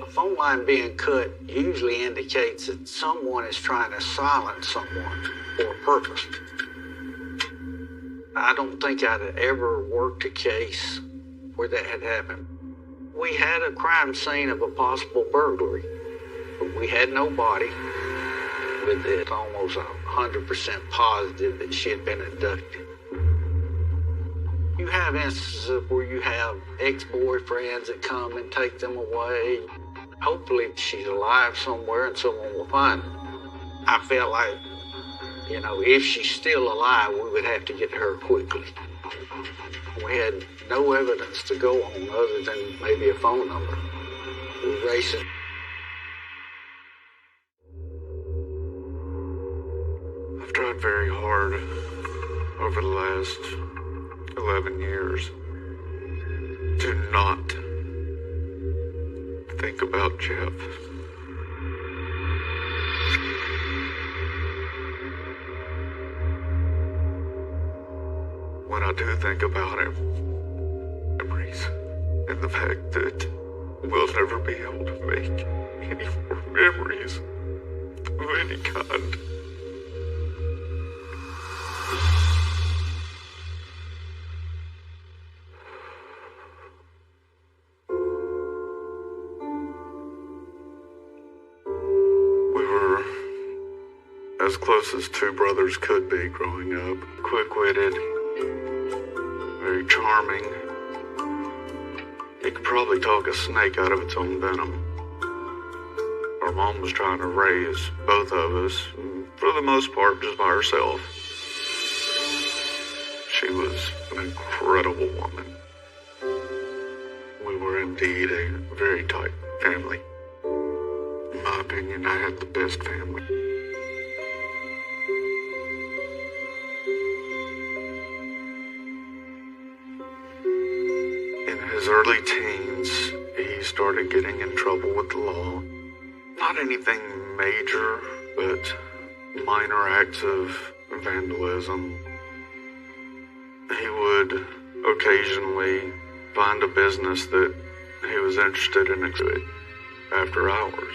A phone line being cut usually indicates that someone is trying to silence someone for a purpose. I don't think I'd ever worked a case where that had happened. We had a crime scene of a possible burglary, but we had no body. With it almost 100% positive that she had been abducted. You have instances where you have ex-boyfriends that come and take them away. Hopefully she's alive somewhere and someone will find her. I felt like, if she's still alive, we would have to get her quickly. We had no evidence to go on other than maybe a phone number. We were racing. I've tried very hard over the last 11 years to not think about Jeff. When I do think about him, memories, and the fact that we'll never be able to make any more memories of any kind. As close as two brothers could be growing up. Quick-witted, very charming. He could probably talk a snake out of its own venom. Our mom was trying to raise both of us, for the most part, just by herself. She was an incredible woman. We were indeed a very tight family. In my opinion, I had the best family. His early teens, he started getting in trouble with the law. Not anything major, but minor acts of vandalism. He would occasionally find a business that he was interested in after hours.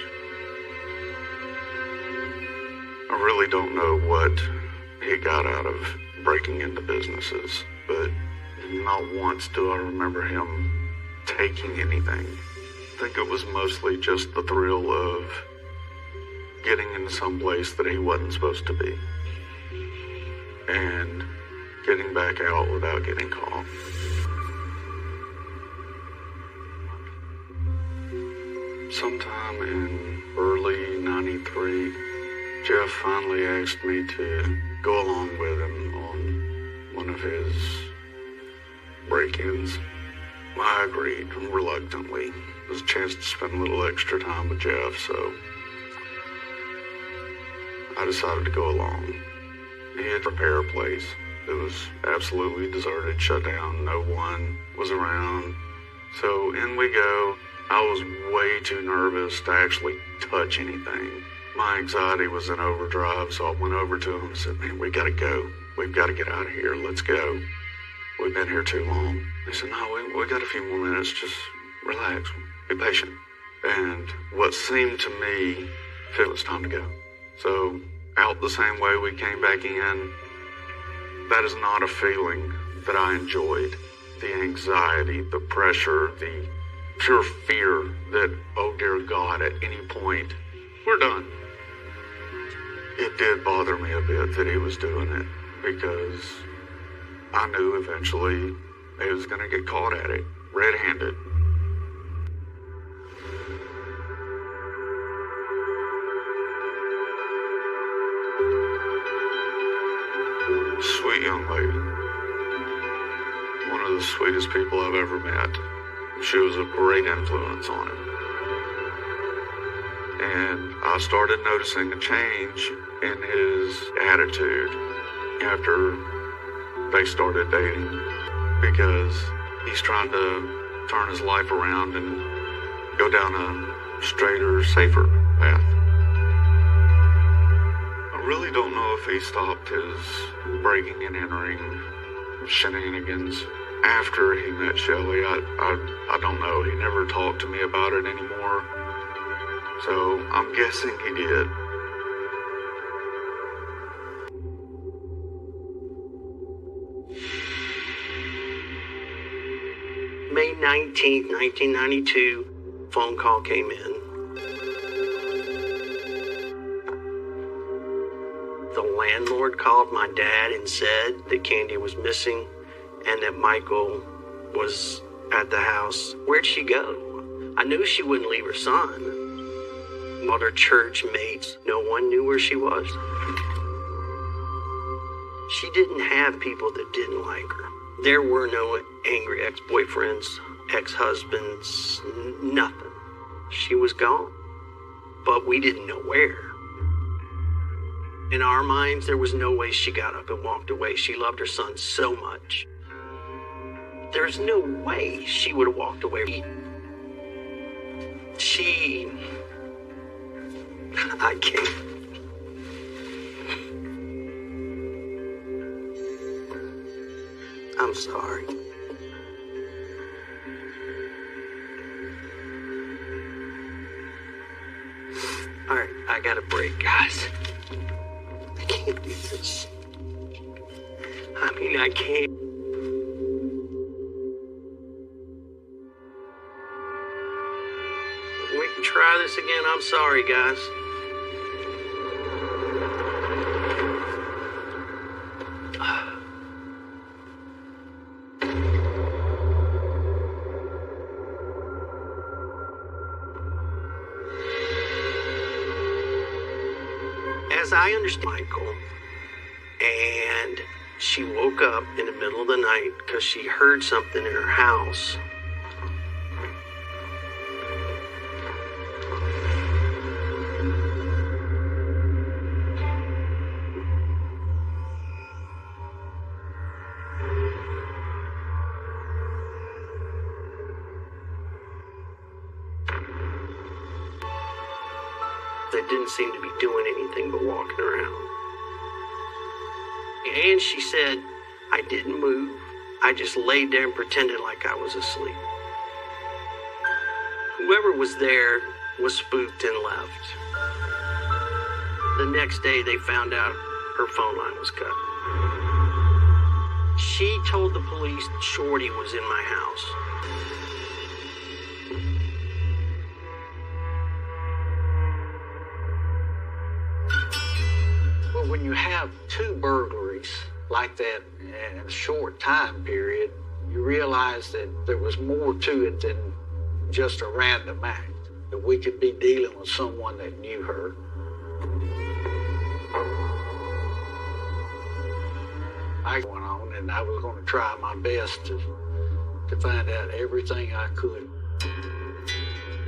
I really don't know what he got out of breaking into businesses, but not once do I remember him taking anything. I think it was mostly just the thrill of getting into some place that he wasn't supposed to be and getting back out without getting caught. Sometime in early '93, Jeff finally asked me to go along with him on one of his break-ins. I agreed reluctantly. It was a chance to spend a little extra time with Jeff, so I decided to go along. He had prepared a place. It was absolutely deserted, shut down. No one was around. So in we go. I was way too nervous to actually touch anything. My anxiety was in overdrive, so I went over to him and said, "Man, we gotta go. We've got to get out of here. Let's go. We've been here too long." He said, "No, we got a few more minutes. Just relax. Be patient." And what seemed to me, it was time to go. So out the same way we came back in, that is not a feeling that I enjoyed. The anxiety, the pressure, the pure fear that, oh dear God, at any point, we're done. It did bother me a bit that he was doing it because I knew eventually he was going to get caught at it, red-handed. sweet young lady. One of the sweetest people I've ever met. She was a great influence on him. And I started noticing a change in his attitude after they started dating, because he's trying to turn his life around and go down a straighter, safer path. I really don't know if he stopped his breaking and entering shenanigans after he met Shelley. I don't know. He never talked to me about it anymore. So I'm guessing he did. May 19th, 1992, phone call came in. The landlord called my dad and said that Candy was missing and that Michael was at the house. Where'd she go? I knew she wouldn't leave her son. All her church mates, no one knew where she was. She didn't have people that didn't like her. There were no angry ex-boyfriends, ex-husbands, nothing. She was gone, but we didn't know where. In our minds, there was no way she got up and walked away. She loved her son so much. There's no way she would have walked away. I can't. I'm sorry. All right, I got a break, guys. I can't do this. I mean, I can't. We can try this again. I'm sorry, guys. As I understand Michael, and she woke up in the middle of the night because she heard something in her house. That didn't seem to be doing anything but walking around. And she said, I didn't move. I just laid there and pretended like I was asleep. Whoever was there was spooked and left. The next day they found out her phone line was cut. She told the police Shorty was in my house. When you have two burglaries like that in a short time period, you realize that there was more to it than just a random act, that we could be dealing with someone that knew her. I went on and I was going to try my best to find out everything I could.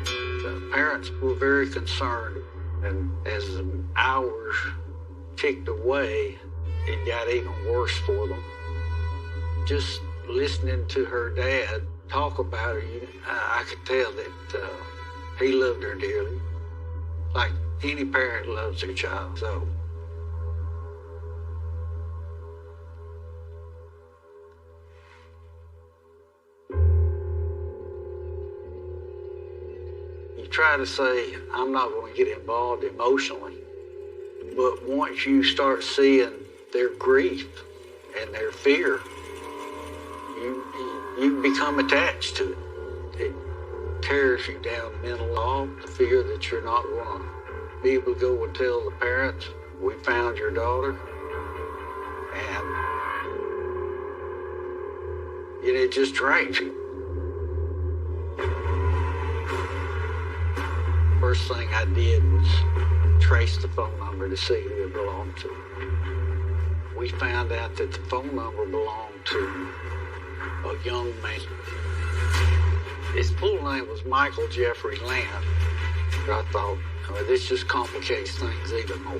The parents were very concerned, and as the hours ticked away, it got even worse for them. Just listening to her dad talk about her, I could tell that he loved her dearly, like any parent loves their child. So you try to say, I'm not going to get involved emotionally. But once you start seeing their grief and their fear, you become attached to it. It tears you down mentally. The fear that you're not going to be able to go and tell the parents, we found your daughter. And it just drains you. First thing I did was trace the phone number to see who it belonged to. we found out that the phone number belonged to a young man. His full name was Michael Jeffrey Lamb. I thought, this just complicates things even more.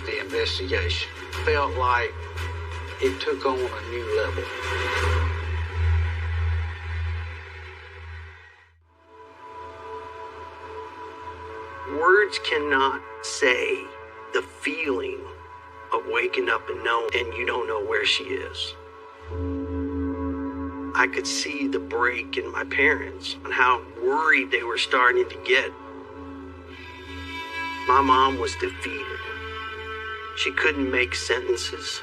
The investigation felt like it took on a new level. Words cannot say the feeling of waking up and knowing and you don't know where she is. I could see the break in my parents and how worried they were starting to get. My mom was defeated. She couldn't make sentences.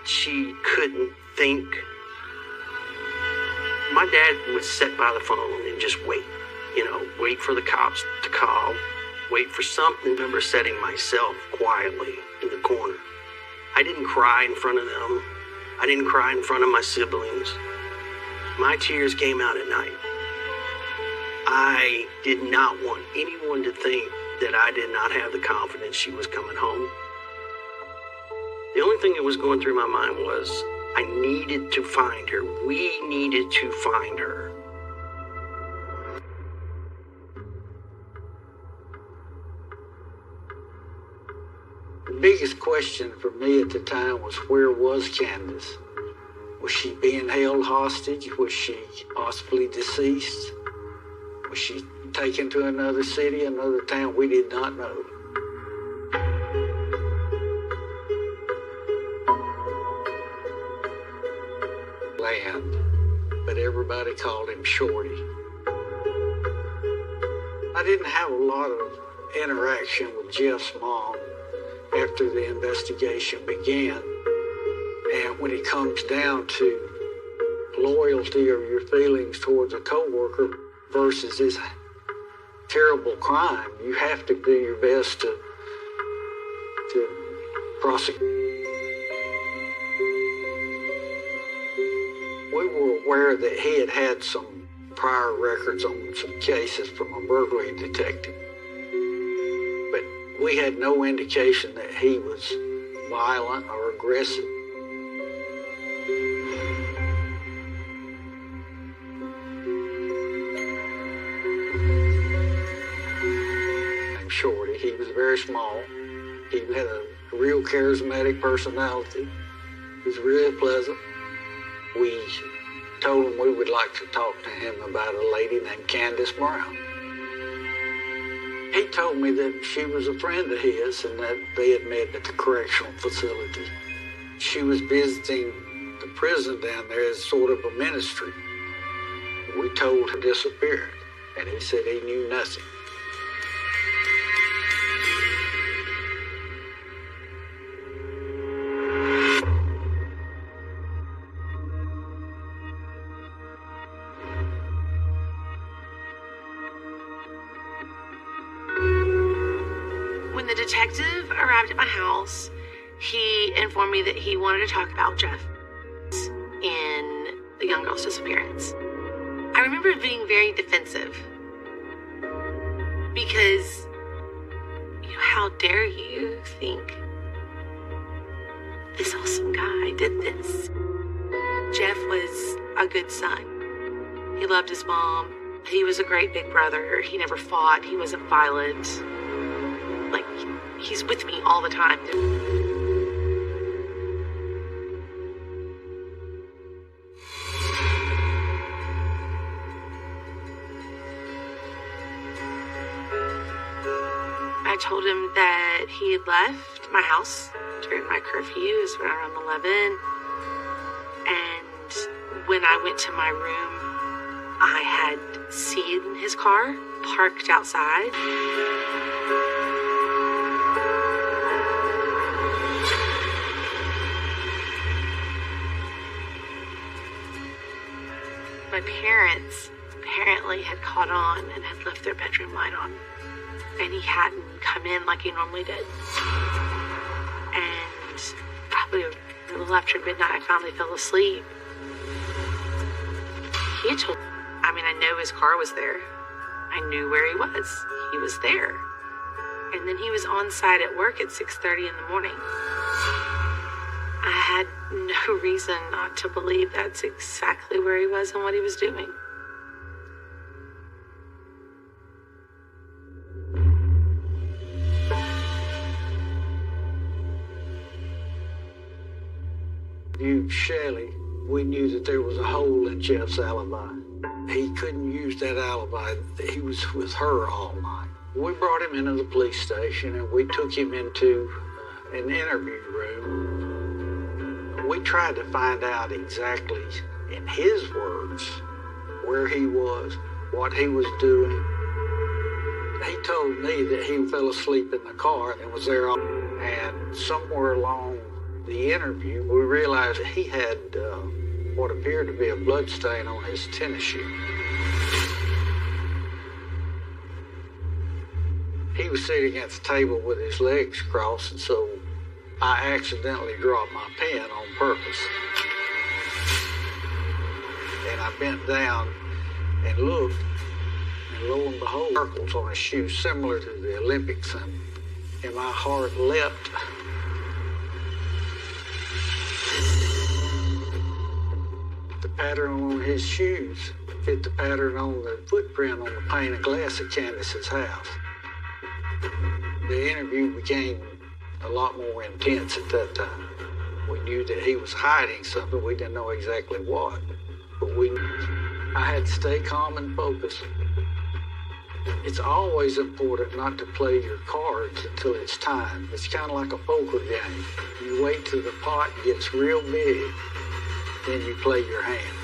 She couldn't think. My dad would sit by the phone and just wait. Wait for the cops to call, wait for something. I remember setting myself quietly in the corner. I didn't cry in front of them. I didn't cry in front of my siblings. My tears came out at night. I did not want anyone to think that I did not have the confidence she was coming home. The only thing that was going through my mind was I needed to find her. We needed to find her. The biggest question for me at the time was, where was Candace? Was she being held hostage? Was she possibly deceased? Was she taken to another city, another town? We did not know. Land, but everybody called him Shorty. I didn't have a lot of interaction with Jeff's mom after the investigation began. And when it comes down to loyalty or your feelings towards a coworker versus this terrible crime, you have to do your best to prosecute. We were aware that he had some prior records on some cases from a burglary detective, but we had no indication that he was violent or aggressive. Shorty, he was very small. He had a real charismatic personality. He was really pleasant. We told him we would like to talk to him about a lady named Candace Brown. He told me that she was a friend of his and that they had met at the correctional facility. She was visiting the prison down there as sort of a ministry. We told her disappeared, and he said he knew nothing. When the detective arrived at my house, he informed me that he wanted to talk about Jeff and the young girl's disappearance. I remember being very defensive because, how dare you think this awesome guy did this? Jeff was a good son. He loved his mom. He was a great big brother. He never fought. He wasn't violent. He's with me all the time. I told him that he had left my house during my curfew. It was around 11. And when I went to my room, I had seen his car parked outside. My parents apparently had caught on and had left their bedroom light on. And he hadn't come in like he normally did. And probably a little after midnight, I finally fell asleep. He had told me, I know his car was there. I knew where he was. He was there. And then he was on site at work at 6:30 in the morning. I had no reason not to believe that's exactly where he was and what he was doing. You, Shelley, we knew that there was a hole in Jeff's alibi. He couldn't use that alibi. He was with her all night. We brought him into the police station and we took him into an interview room. We tried to find out exactly, in his words, where he was, what he was doing. He told me that he fell asleep in the car and was there, and somewhere along the interview, we realized that he had what appeared to be a blood stain on his tennis shoe. He was sitting at the table with his legs crossed, and so I accidentally dropped my pen on purpose. And I bent down and looked, and lo and behold, circles on his shoe similar to the Olympic symbol. And my heart leapt. The pattern on his shoes fit the pattern on the footprint on the pane of glass at Candace's house. The interview became a lot more intense at that time. We knew that he was hiding something. We didn't know exactly what, but I had to stay calm and focused. It's always important not to play your cards until it's time. It's kind of like a poker game. You wait till the pot gets real big, then you play your hand.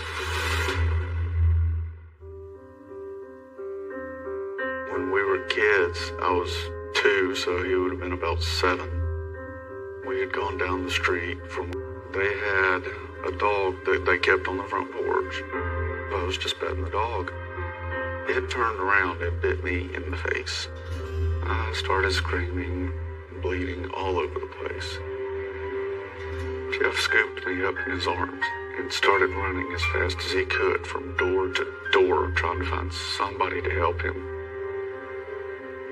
When we were kids, I was 2, so he would have been about 7. We had gone down the street they had a dog that they kept on the front porch. I was just petting the dog. It turned around and bit me in the face. I started screaming, bleeding all over the place. Jeff scooped me up in his arms and started running as fast as he could from door to door, trying to find somebody to help him.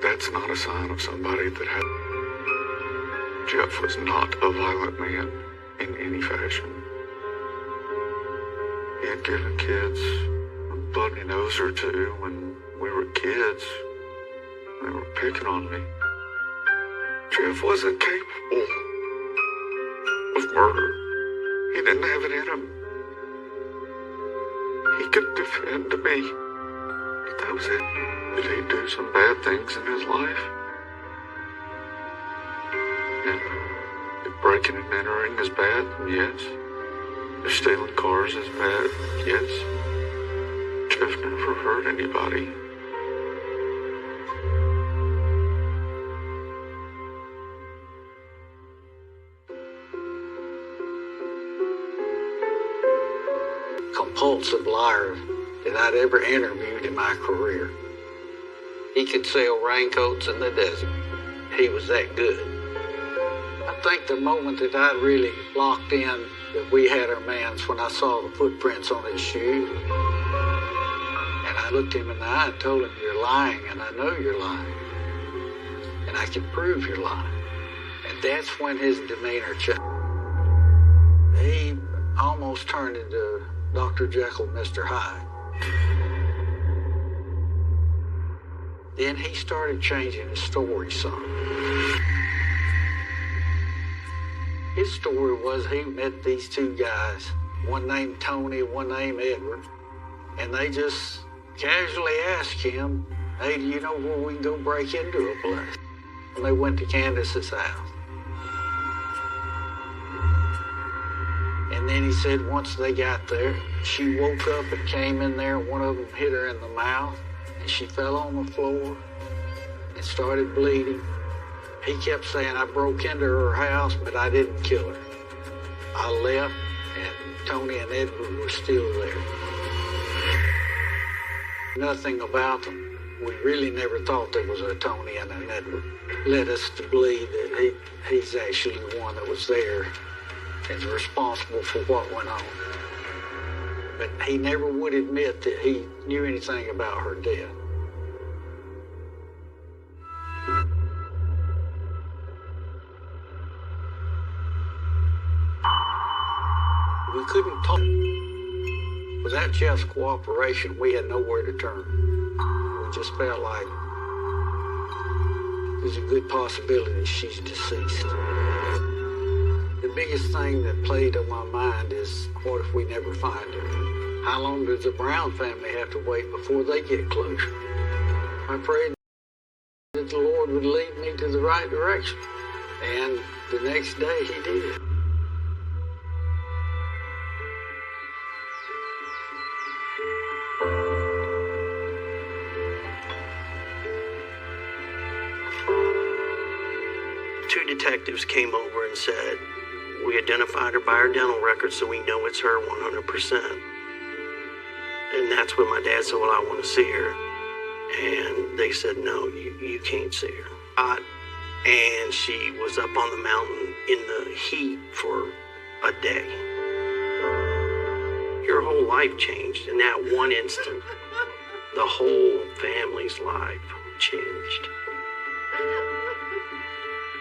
That's not a sign of somebody that had... Jeff was not a violent man in any fashion. He had given kids a bloody nose or two when we were kids. They were picking on me. Jeff wasn't capable of murder. He didn't have it in him. He could defend me. But that was it. Did he do some bad things in his life? And if breaking and entering is bad, yes. If stealing cars is bad, yes. Jeff never hurt anybody. Compulsive liar that I'd ever interviewed in my career. He could sell raincoats in the desert. He was that good. I think the moment that I really locked in that we had our man's when I saw the footprints on his shoe. And I looked him in the eye and told him, "You're lying, and I know you're lying. And I can prove you're lying." And that's when his demeanor changed. He almost turned into Dr. Jekyll, Mr. Hyde. Then he started changing his story some. His story was he met these 2 guys, one named Tony, one named Edward, and they just casually asked him, "Hey, do you know where we can go break into a place?" And they went to Candace's house. And then he said once they got there, she woke up and came in there. One of them hit her in the mouth, and she fell on the floor and started bleeding. He kept saying, "I broke into her house, but I didn't kill her. I left, and Tony and Edward were still there." Nothing about them. We really never thought there was a Tony and an Edward. Led us to believe that he's actually the one that was there and responsible for what went on. But he never would admit that he knew anything about her death. We couldn't talk. Without Jeff's cooperation, we had nowhere to turn. We just felt like there's a good possibility she's deceased. The biggest thing that played on my mind is, what if we never find her? How long does the Brown family have to wait before they get closure? I prayed that the Lord would lead me to the right direction. And the next day he did. Two detectives came over and said, we identified her by her dental records, so we know it's her 100%. And that's when my dad said, well, I want to see her. And they said, no, you can't see her. And she was up on the mountain in the heat for a day. Your whole life changed in that one instant. The whole family's life changed.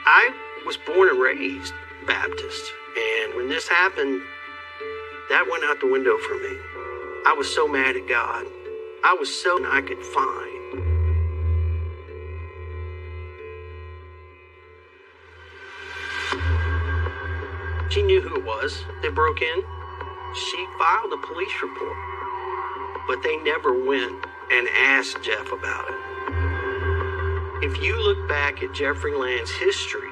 I was born and raised Baptist, and when this happened, that went out the window for me. I was so mad at God. I was so I could find. She knew who it was. They broke in. She filed a police report, but they never went and asked Jeff about it. If you look back at Jeffrey Land's history,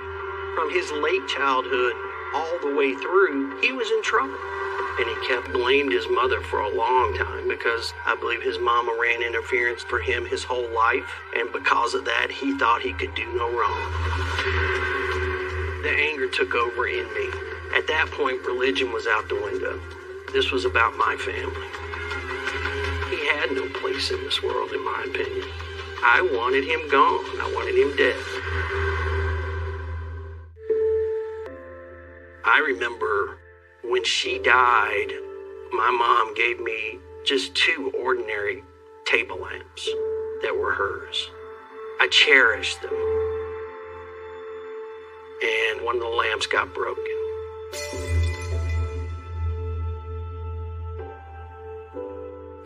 from his late childhood all the way through, he was in trouble. And he kept blamed his mother for a long time because I believe his mama ran interference for him his whole life. And because of that, he thought he could do no wrong. The anger took over in me. At that point, religion was out the window. This was about my family. He had no place in this world, in my opinion. I wanted him gone. I wanted him dead. I remember when she died, my mom gave me just 2 ordinary table lamps that were hers. I cherished them. And one of the lamps got broken.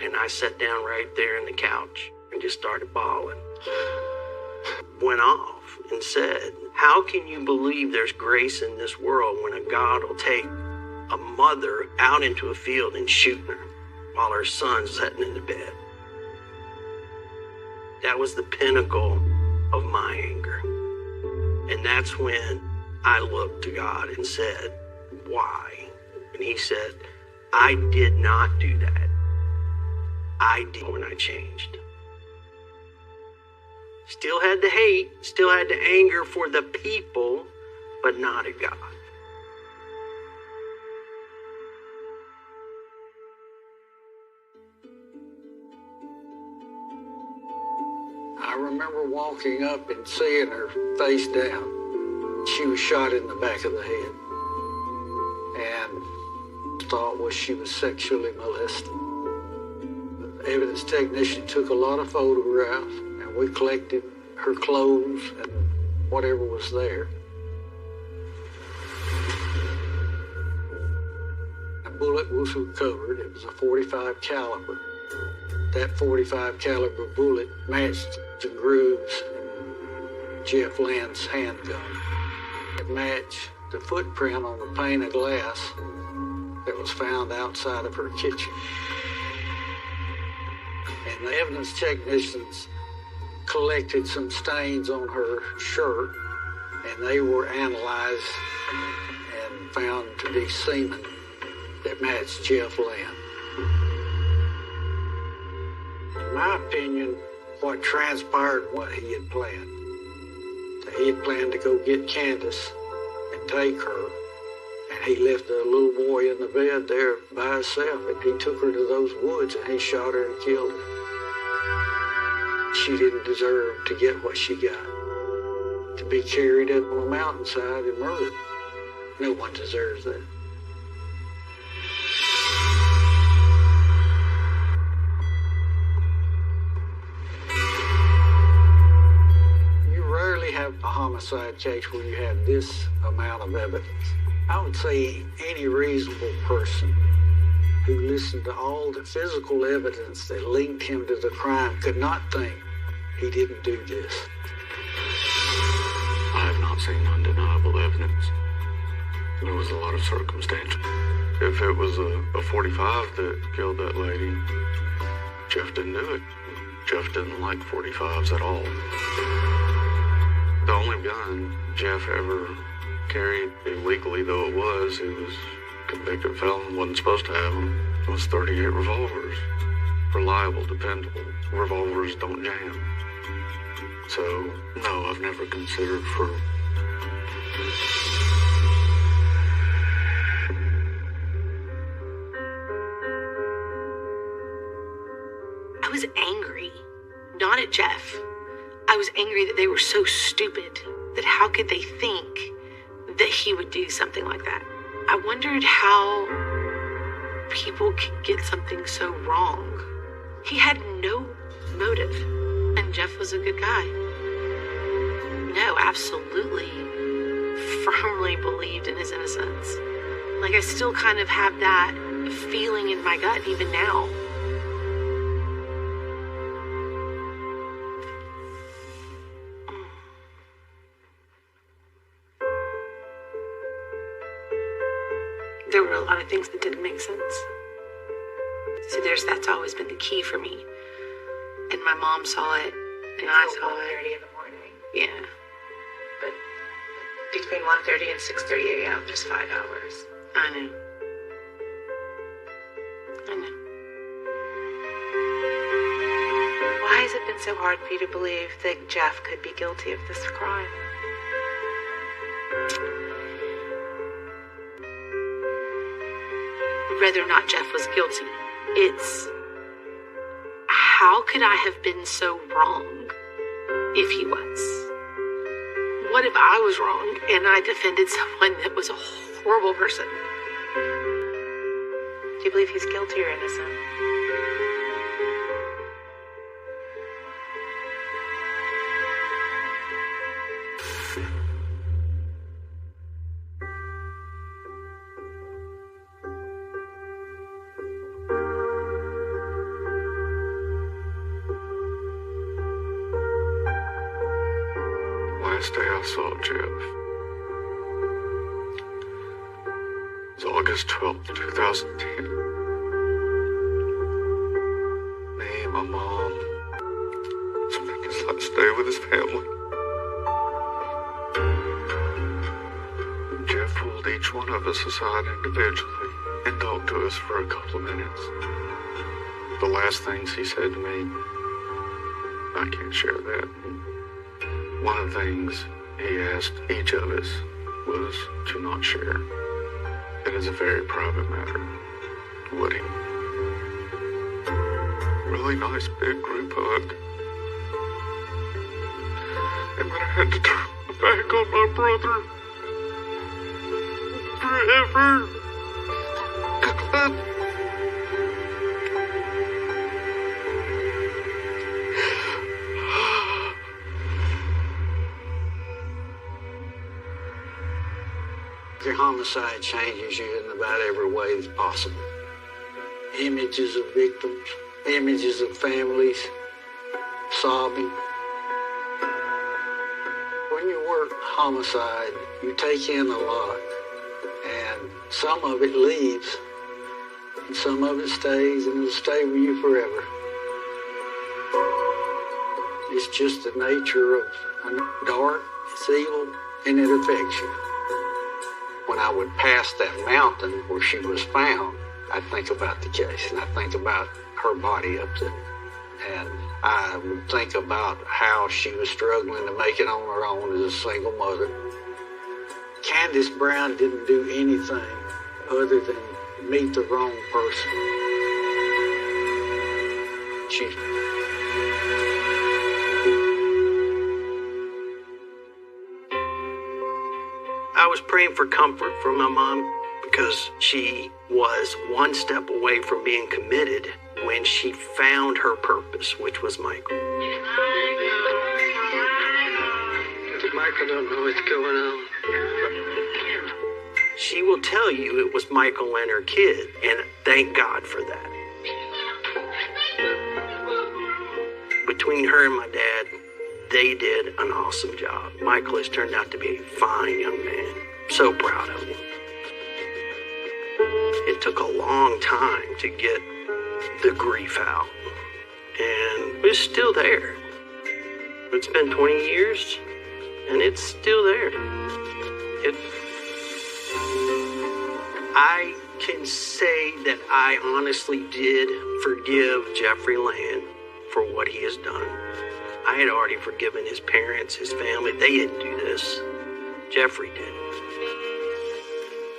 And I sat down right there on the couch and just started bawling. Went off and said, how can you believe there's grace in this world when a God will take a mother out into a field and shoot her while her son's sitting in the bed? That was the pinnacle of my anger. And that's when I looked to God and said, why? And he said, I did not do that. I did when I changed. Still had the hate, still had the anger for the people, but not at God. I remember walking up and seeing her face down. She was shot in the back of the head. And thought was she was sexually molested. The evidence technician took a lot of photographs, and we collected her clothes and whatever was there. A bullet was recovered. It was a .45 caliber. That .45 caliber bullet matched the grooves in Jeff Land's handgun. It matched the footprint on the pane of glass that was found outside of her kitchen. And the evidence technicians collected some stains on her shirt, and they were analyzed and found to be semen that matched Jeff Land. In my opinion, what transpired, what he had planned. He had planned to go get Candace and take her, and he left the little boy in the bed there by himself, and he took her to those woods, and he shot her and killed her. She didn't deserve to get what she got, to be carried up on a mountainside and murdered. No one deserves that. You rarely have a homicide case where you have this amount of evidence. I would say any reasonable person who listened to all the physical evidence that linked him to the crime could not think he didn't do this. I have not seen undeniable evidence. There was a lot of circumstantial. If it was a 45 that killed that lady, Jeff didn't do it. Jeff didn't like 45s at all. The only gun Jeff ever carried, illegally though it was, he was a convicted felon, wasn't supposed to have them, was 38 revolvers. Reliable, dependable. Revolvers don't jam. So, no, I've never considered for... I was angry, not at Jeff. I was angry that they were so stupid, that how could they think that he would do something like that? I wondered how people could get something so wrong. He had no motive, and Jeff was a good guy. No, absolutely, firmly believed in his innocence. Like, I still kind of have that feeling in my gut even now. There were a lot of things that didn't make sense. So that's always been the key for me. And my mom saw it, and I saw it. 1:30 in the morning. Yeah. But between 1:30 and 6:30 a.m., just 5 hours. I know. Why has it been so hard for you to believe that Jeff could be guilty of this crime? Whether or not Jeff was guilty, it's how could I have been so wrong if he was? What if I was wrong and I defended someone that was a horrible person? Do you believe he's guilty or innocent? Last day I saw Jeff was August 12th, 2010. Me and my mom spent his last day with his family. Jeff pulled each one of us aside individually and talked to us for a couple of minutes. The last things he said to me, I can't share that. One of the things he asked each of us was to not share. It is a very private matter. What he... Really nice big group hug. And then I had to turn my back on my brother. Forever. Your homicide changes you in about every way that's possible. Images of victims, images of families, sobbing. When you work homicide, you take in a lot, and some of it leaves, and some of it stays, and it'll stay with you forever. It's just the nature of dark, it's evil, and it affects you. When I would pass that mountain where she was found, I'd think about the case, and I'd think about her body up there. And I would think about how she was struggling to make it on her own as a single mother. Candace Brown didn't do anything other than meet the wrong person. I was praying for comfort from my mom because she was one step away from being committed when she found her purpose, which was Michael. Michael don't know what's going on. She will tell you it was Michael and her kid, and thank God for that. Between her and my dad, they did an awesome job. Michael has turned out to be a fine young man. So proud of him. It took a long time to get the grief out, and it's still there. It's been 20 years, and it's still there. I can say that I honestly did forgive Jeffrey Land for what he has done. I had already forgiven his parents, his family. They didn't do this. Jeffrey did.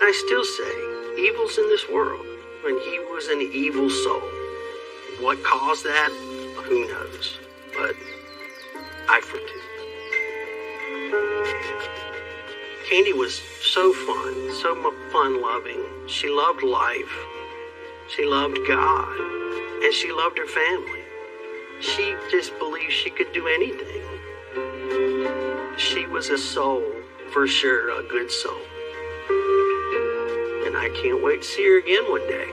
I still say, evil's in this world, and he was an evil soul. What caused that? Who knows? But I forgive. Candy was so fun, so fun-loving. She loved life. She loved God. And she loved her family. She just believed she could do anything. She was a soul, for sure, a good soul. And I can't wait to see her again one day.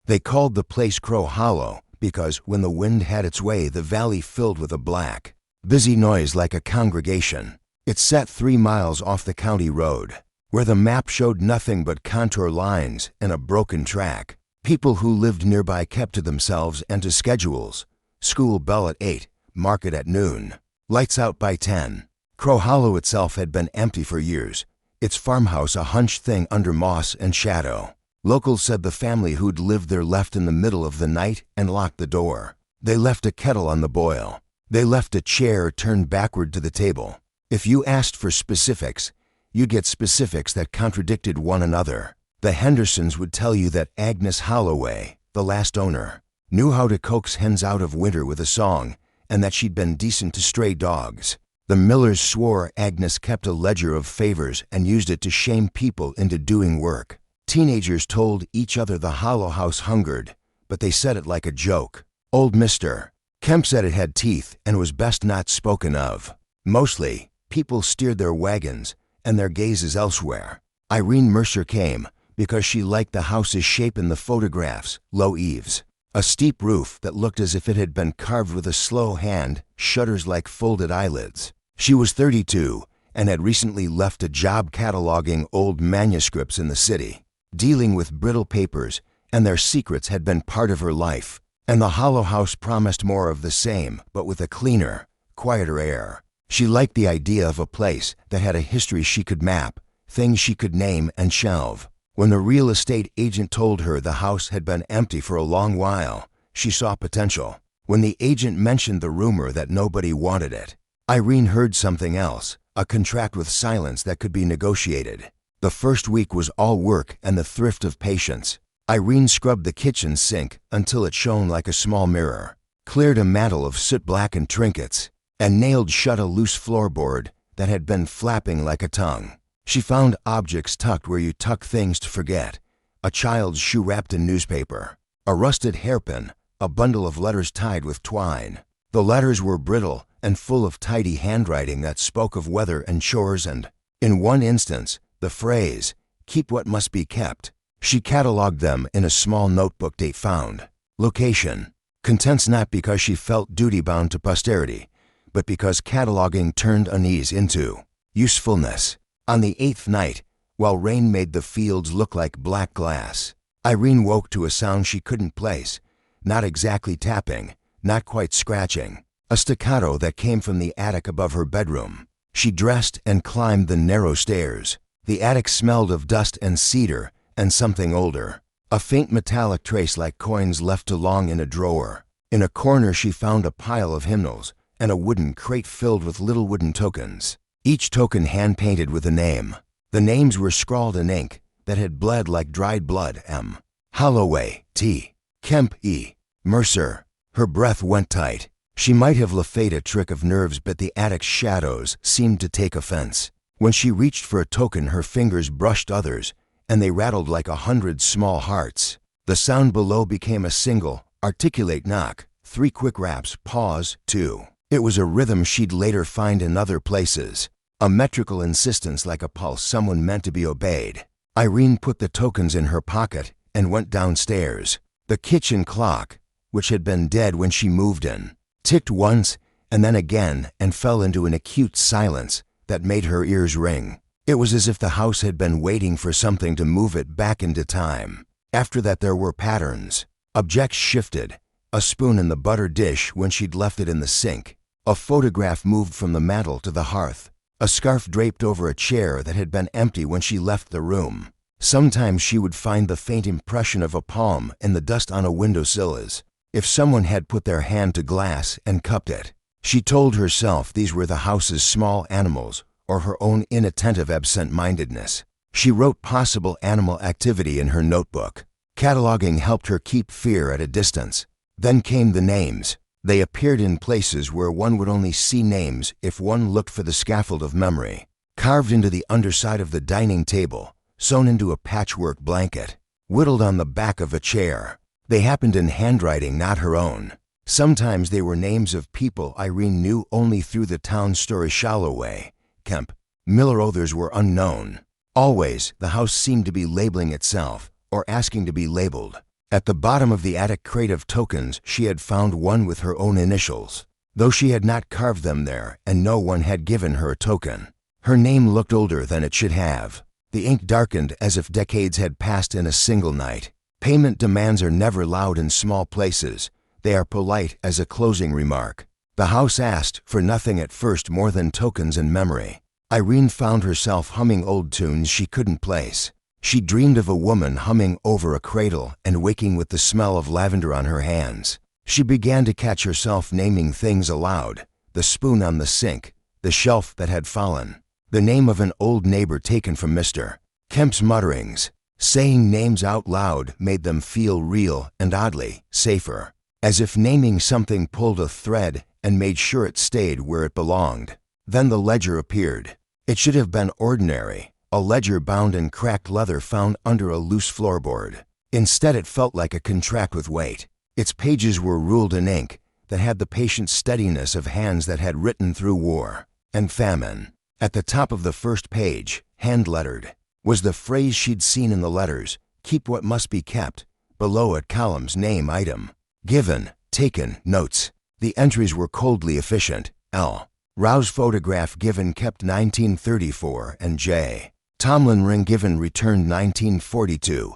They called the place Crow Hollow because when the wind had its way, the valley filled with a black, busy noise like a congregation. It sat 3 miles off the county road, where the map showed nothing but contour lines and a broken track. People who lived nearby kept to themselves and to schedules. School bell at 8, market at noon, lights out by 10. Crow Hollow itself had been empty for years, its farmhouse a hunched thing under moss and shadow. Locals said the family who'd lived there left in the middle of the night and locked the door. They left a kettle on the boil. They left a chair turned backward to the table. If you asked for specifics, you'd get specifics that contradicted one another. The Hendersons would tell you that Agnes Holloway, the last owner, knew how to coax hens out of winter with a song, and that she'd been decent to stray dogs. The Millers swore Agnes kept a ledger of favors and used it to shame people into doing work. Teenagers told each other the Hollow House hungered, but they said it like a joke. Old Mr. Kemp said it had teeth and was best not spoken of. Mostly, people steered their wagons and their gazes elsewhere. Irene Mercer came because she liked the house's shape in the photographs, low eaves, a steep roof that looked as if it had been carved with a slow hand, shutters like folded eyelids. She was 32 and had recently left a job cataloging old manuscripts in the city. Dealing with brittle papers and their secrets had been part of her life, and the Hollow House promised more of the same, but with a cleaner, quieter air. She liked the idea of a place that had a history she could map, things she could name and shelve. When the real estate agent told her the house had been empty for a long while, she saw potential. When the agent mentioned the rumor that nobody wanted it, Irene heard something else, a contract with silence that could be negotiated. The first week was all work and the thrift of patience. Irene scrubbed the kitchen sink until it shone like a small mirror, cleared a mantle of soot-blackened trinkets, and nailed shut a loose floorboard that had been flapping like a tongue. She found objects tucked where you tuck things to forget, a child's shoe wrapped in newspaper, a rusted hairpin, a bundle of letters tied with twine. The letters were brittle and full of tidy handwriting that spoke of weather and chores and, in one instance, the phrase, "keep what must be kept." She cataloged them in a small notebook date found. Location. Contents not because she felt duty-bound to posterity, but because cataloging turned unease into usefulness. On the 8th night, while rain made the fields look like black glass, Irene woke to a sound she couldn't place, not exactly tapping, not quite scratching, a staccato that came from the attic above her bedroom. She dressed and climbed the narrow stairs. The attic smelled of dust and cedar and something older, a faint metallic trace like coins left too long in a drawer. In a corner she found a pile of hymnals and a wooden crate filled with little wooden tokens, each token hand-painted with a name. The names were scrawled in ink that had bled like dried blood. M. Holloway, T. Kemp, E. Mercer. Her breath went tight. She might have laid a trick of nerves, but the attic's shadows seemed to take offense. When she reached for a token, her fingers brushed others, and they rattled like 100 small hearts. The sound below became a single, articulate knock, 3 quick raps, pause, 2. It was a rhythm she'd later find in other places. a metrical insistence like a pulse someone meant to be obeyed. Irene put the tokens in her pocket and went downstairs. The kitchen clock, which had been dead when she moved in, ticked once and then again and fell into an acute silence that made her ears ring. It was as if the house had been waiting for something to move it back into time. After that there were patterns. Objects shifted. A spoon in the butter dish when she'd left it in the sink. A photograph moved from the mantel to the hearth. A scarf draped over a chair that had been empty when she left the room. Sometimes she would find the faint impression of a palm in the dust on a windowsill as if someone had put their hand to glass and cupped it. She told herself these were the house's small animals or her own inattentive absent-mindedness. She wrote possible animal activity in her notebook. Cataloging helped her keep fear at a distance. Then came the names. They appeared in places where one would only see names if one looked for the scaffold of memory. Carved into the underside of the dining table, sewn into a patchwork blanket, whittled on the back of a chair. They happened in handwriting not her own. Sometimes they were names of people Irene knew only through the town story Shalloway, Kemp, Miller. Others were unknown. Always, the house seemed to be labeling itself, or asking to be labeled. At the bottom of the attic crate of tokens, she had found one with her own initials, though she had not carved them there and no one had given her a token. Her name looked older than it should have. The ink darkened as if decades had passed in a single night. Payment demands are never loud in small places. They are polite as a closing remark. The house asked for nothing at first more than tokens and memory. Irene found herself humming old tunes she couldn't place. She dreamed of a woman humming over a cradle and waking with the smell of lavender on her hands. She began to catch herself naming things aloud: the spoon on the sink, the shelf that had fallen, the name of an old neighbor taken from Mr. Kemp's mutterings. Saying names out loud made them feel real and oddly safer, as if naming something pulled a thread and made sure it stayed where it belonged. Then the ledger appeared. It should have been ordinary, a ledger bound in cracked leather found under a loose floorboard. Instead, it felt like a contract with weight. Its pages were ruled in ink that had the patient steadiness of hands that had written through war and famine. At the top of the first page, hand-lettered, was the phrase she'd seen in the letters: keep what must be kept. Below it, columns: name, item, given, taken, notes. The entries were coldly efficient. L. Rouse photograph given kept 1934 and J. Tomlin ring given returned 1942.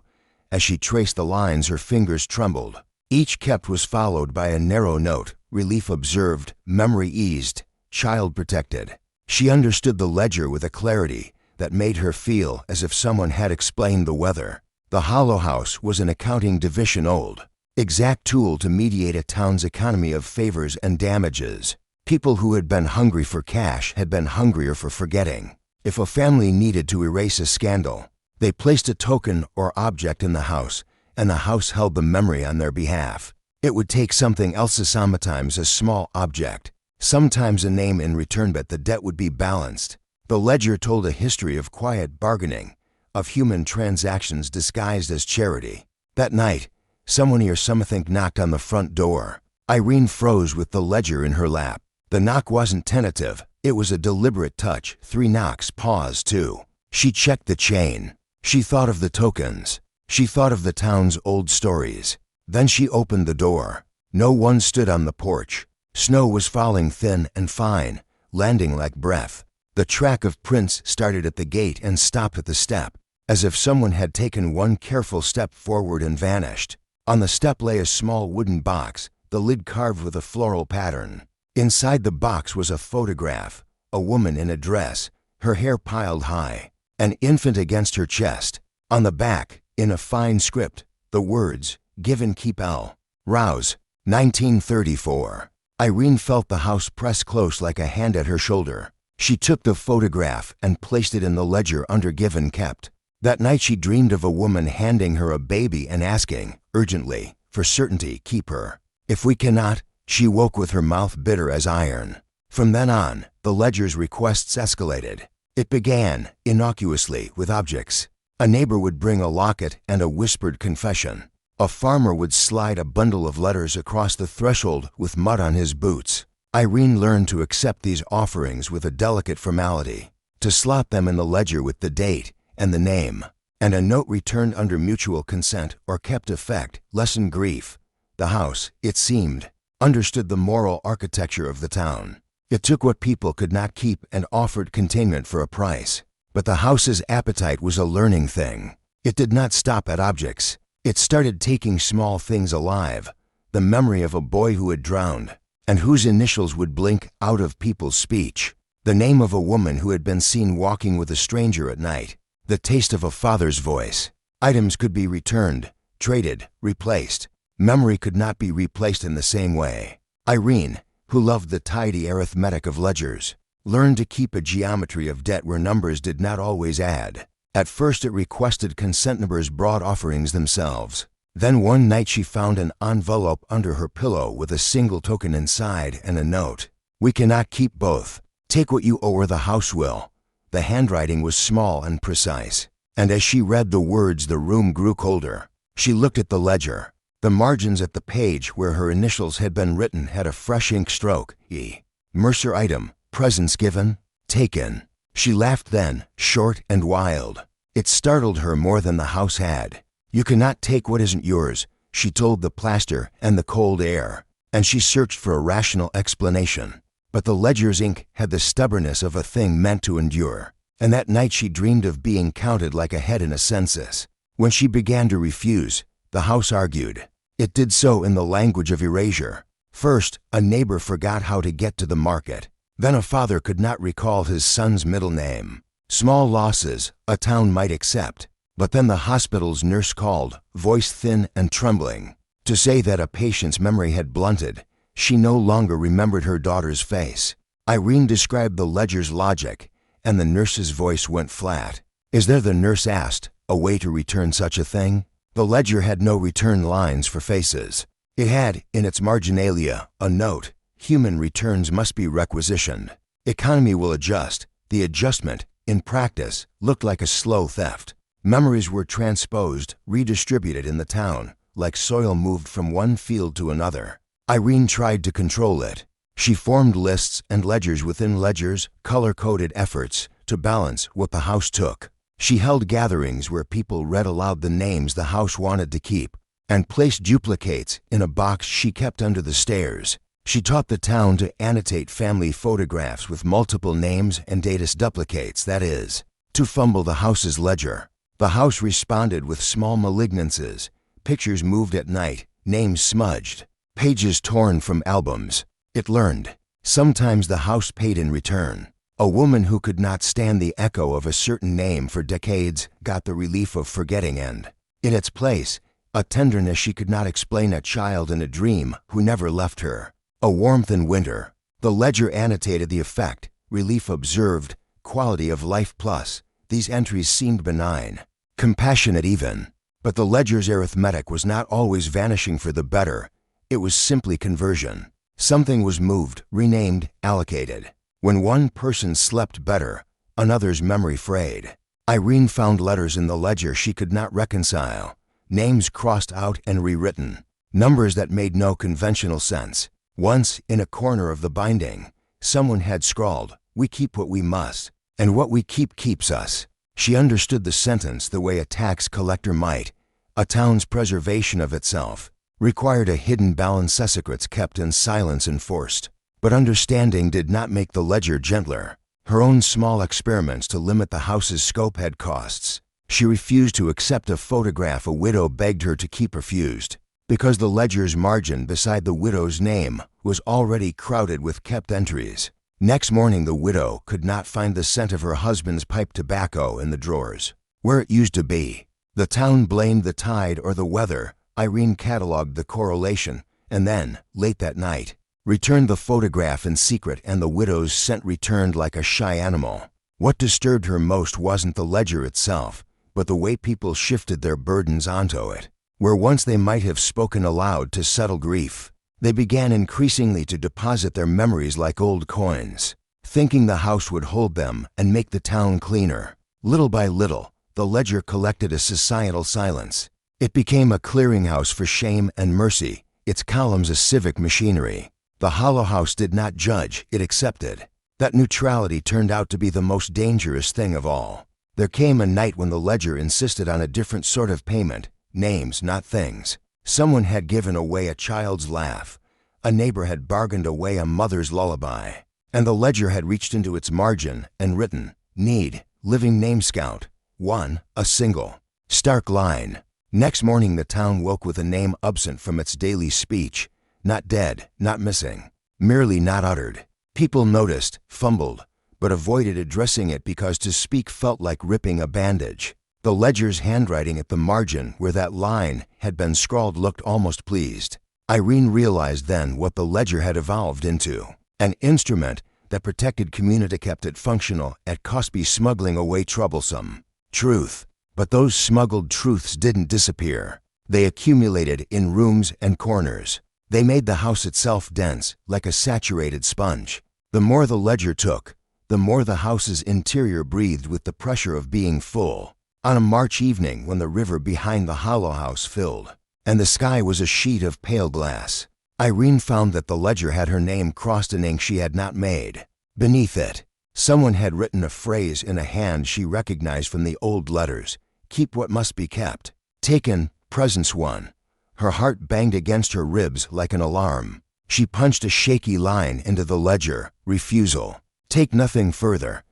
As she traced the lines, her fingers trembled. Each kept was followed by a narrow note: relief observed, memory eased, child protected. She understood the ledger with a clarity that made her feel as if someone had explained the weather. The Hollow House was an accounting division old, exact tool to mediate a town's economy of favors and damages. People who had been hungry for cash had been hungrier for forgetting. If a family needed to erase a scandal, they placed a token or object in the house, and the house held the memory on their behalf. It would take something else, sometimes a small object, sometimes a name in return, but the debt would be balanced. The ledger told a history of quiet bargaining, of human transactions disguised as charity. That night, someone or something knocked on the front door. Irene froze with the ledger in her lap. The knock wasn't tentative. It was a deliberate touch. 3 knocks, pause, 2. She checked the chain. She thought of the tokens. She thought of the town's old stories. Then she opened the door. No one stood on the porch. Snow was falling thin and fine, landing like breath. The track of prints started at the gate and stopped at the step, as if someone had taken one careful step forward and vanished. On the step lay a small wooden box, the lid carved with a floral pattern. Inside the box was a photograph, a woman in a dress, her hair piled high, an infant against her chest. On the back, in a fine script, the words, "Given keep L. Rouse, 1934. Irene felt the house press close like a hand at her shoulder. She took the photograph and placed it in the ledger under given kept. That night she dreamed of a woman handing her a baby and asking, urgently, for certainty, keep her. If we cannot, she woke with her mouth bitter as iron. From then on, the ledger's requests escalated. It began, innocuously, with objects. A neighbor would bring a locket and a whispered confession. A farmer would slide a bundle of letters across the threshold with mud on his boots. Irene learned to accept these offerings with a delicate formality. to slot them in the ledger with the date and the name, and a note returned under mutual consent or kept effect lessened grief. The house, it seemed, understood the moral architecture of the town. It took what people could not keep and offered containment for a price. But the house's appetite was a learning thing. It did not stop at objects. It started taking small things alive. The memory of a boy who had drowned, and whose initials would blink out of people's speech. The name of a woman who had been seen walking with a stranger at night. The taste of a father's voice. Items could be returned, traded, replaced. Memory could not be replaced in the same way. Irene, who loved the tidy arithmetic of ledgers, learned to keep a geometry of debt where numbers did not always add. At first it requested consent numbers brought offerings themselves. Then one night she found an envelope under her pillow with a single token inside and a note. "We cannot keep both. Take what you owe or the house will." The handwriting was small and precise, and as she read the words the room grew colder. She looked at the ledger. The margins at the page where her initials had been written had a fresh ink stroke. E. Mercer item, presents given, taken. She laughed then, short and wild. It startled her more than the house had. "You cannot take what isn't yours," she told the plaster and the cold air, and she searched for a rational explanation. But the ledger's ink had the stubbornness of a thing meant to endure, and that night she dreamed of being counted like a head in a census. When she began to refuse, the house argued. It did so in the language of erasure. First, a neighbor forgot how to get to the market. Then a father could not recall his son's middle name. Small losses a town might accept, but then the hospital's nurse called, voice thin and trembling, to say that a patient's memory had blunted. She no longer remembered her daughter's face. Irene described the ledger's logic, and the nurse's voice went flat. "Is there," the nurse asked, "a way to return such a thing?" The ledger had no return lines for faces. It had, in its marginalia, a note: human returns must be requisitioned. Economy will adjust. The adjustment, in practice, looked like a slow theft. Memories were transposed, redistributed in the town, like soil moved from one field to another. Irene tried to control it. She formed lists and ledgers within ledgers, color-coded efforts to balance what the house took. She held gatherings where people read aloud the names the house wanted to keep, and placed duplicates in a box she kept under the stairs. She taught the town to annotate family photographs with multiple names and data duplicates, that is, to fumble the house's ledger. The house responded with small malignances, pictures moved at night, names smudged, pages torn from albums. It learned. Sometimes the house paid in return. A woman who could not stand the echo of a certain name for decades got the relief of forgetting, and, in its place, a tenderness she could not explain, a child in a dream who never left her. A warmth in winter. The ledger annotated the effect, relief observed, quality of life plus. These entries seemed benign, compassionate even. But the ledger's arithmetic was not always vanishing for the better. It was simply conversion. Something was moved, renamed, allocated. When one person slept better, another's memory frayed. Irene found letters in the ledger she could not reconcile, names crossed out and rewritten, numbers that made no conventional sense. Once, in a corner of the binding, someone had scrawled, "We keep what we must, and what we keep keeps us." She understood the sentence the way a tax collector might. A town's preservation of itself required a hidden balance, secrets kept and silence enforced. But understanding did not make the ledger gentler. Her own small experiments to limit the house's scope had costs. She refused to accept a photograph a widow begged her to keep, refused, because the ledger's margin beside the widow's name was already crowded with kept entries. Next morning the widow could not find the scent of her husband's pipe tobacco in the drawers, where it used to be. The town blamed the tide or the weather. Irene cataloged the correlation, and then, late that night, returned the photograph in secret, and the widow's scent returned like a shy animal. What disturbed her most wasn't the ledger itself, but the way people shifted their burdens onto it. Where once they might have spoken aloud to settle grief, they began increasingly to deposit their memories like old coins, thinking the house would hold them and make the town cleaner. Little by little, the ledger collected a societal silence. It became a clearinghouse for shame and mercy, its columns a civic machinery. The Hollow House did not judge, it accepted. That neutrality turned out to be the most dangerous thing of all. There came a night when the ledger insisted on a different sort of payment, names, not things. Someone had given away a child's laugh. A neighbor had bargained away a mother's lullaby. And the ledger had reached into its margin and written, need, living name scout, 1, a single. Stark line. Next morning the town woke with a name absent from its daily speech. Not dead, not missing, merely not uttered. People noticed, fumbled, but avoided addressing it because to speak felt like ripping a bandage. The ledger's handwriting at the margin where that line had been scrawled looked almost pleased. Irene realized then what the ledger had evolved into. An instrument that protected community, kept it functional at cost, be smuggling away troublesome truth. But those smuggled truths didn't disappear. They accumulated in rooms and corners. They made the house itself dense, like a saturated sponge. The more the ledger took, the more the house's interior breathed with the pressure of being full. On a March evening when the river behind the Hollow House filled, and the sky was a sheet of pale glass, Irene found that the ledger had her name crossed in ink she had not made. Beneath it, someone had written a phrase in a hand she recognized from the old letters. Keep what must be kept. Taken, presence one. Her heart banged against her ribs like an alarm. She punched a shaky line into the ledger. Refusal. Take nothing further.